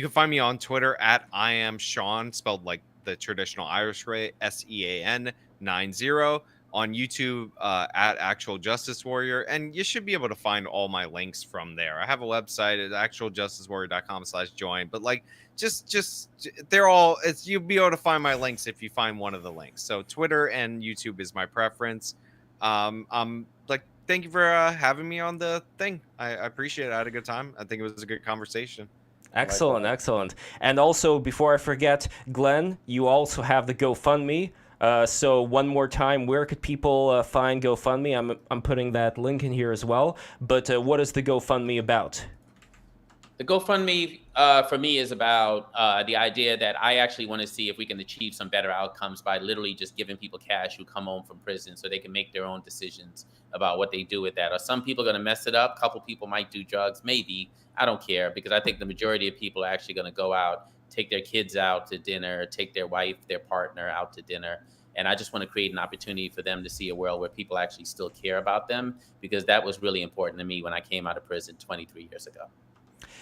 can find me on Twitter at I am Sean, spelled like the traditional Irish way, SEAN90. On YouTube at Actual Justice Warrior, and you should be able to find all my links from there. I have a website at actualjusticewarrior.com/join, but like just they're all, you'll be able to find my links if you find one of the links. So Twitter and YouTube is my preference. Thank you for having me on the thing. I appreciate it. I had a good time. I think it was a good conversation. Excellent, excellent. And also, before I forget, Glenn, you also have the GoFundMe. So one more time, where could people find GoFundMe? I'm putting that link in here as well. But what is the GoFundMe about? The GoFundMe for me is about the idea that I actually want to see if we can achieve some better outcomes by literally just giving people cash who come home from prison so they can make their own decisions about what they do with that. Are some people going to mess it up? A couple people might do drugs, maybe. I don't care, because I think the majority of people are actually going to go out, take their kids out to dinner, take their wife, their partner out to dinner. And I just want to create an opportunity for them to see a world where people actually still care about them, because that was really important to me when I came out of prison 23 years ago.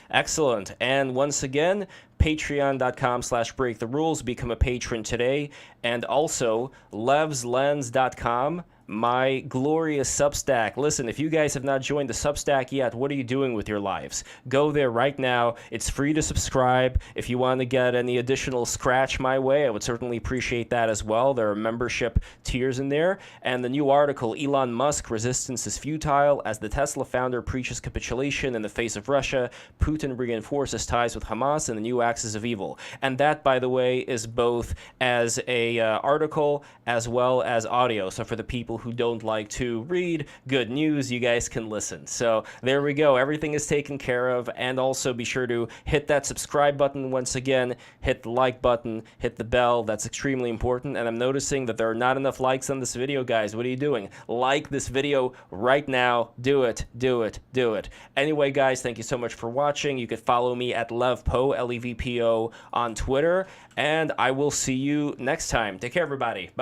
Excellent. And once again, patreon.com/breaktherules. Become a patron today. And also, levslens.com. my glorious Substack. Listen, if you guys have not joined the Substack yet, what are you doing with your lives? Go there right now. It's free to subscribe. If you want to get any additional scratch my way, I would certainly appreciate that as well. There are membership tiers in there. And the new article, Elon Musk, Resistance is Futile, as the Tesla founder preaches capitulation in the face of Russia, Putin reinforces ties with Hamas and the new axis of evil. And that, by the way, is both as a article as well as audio. So for the people who don't like to read, good news, you guys can listen. So there we go. Everything is taken care of. And also be sure to hit that subscribe button once again, hit the like button, hit the bell. That's extremely important. And I'm noticing that there are not enough likes on this video, guys. What are you doing? Like this video right now. Do it, do it, do it. Anyway, guys, thank you so much for watching. You could follow me at LevPo, Levpo on Twitter. And I will see you next time. Take care, everybody. Bye.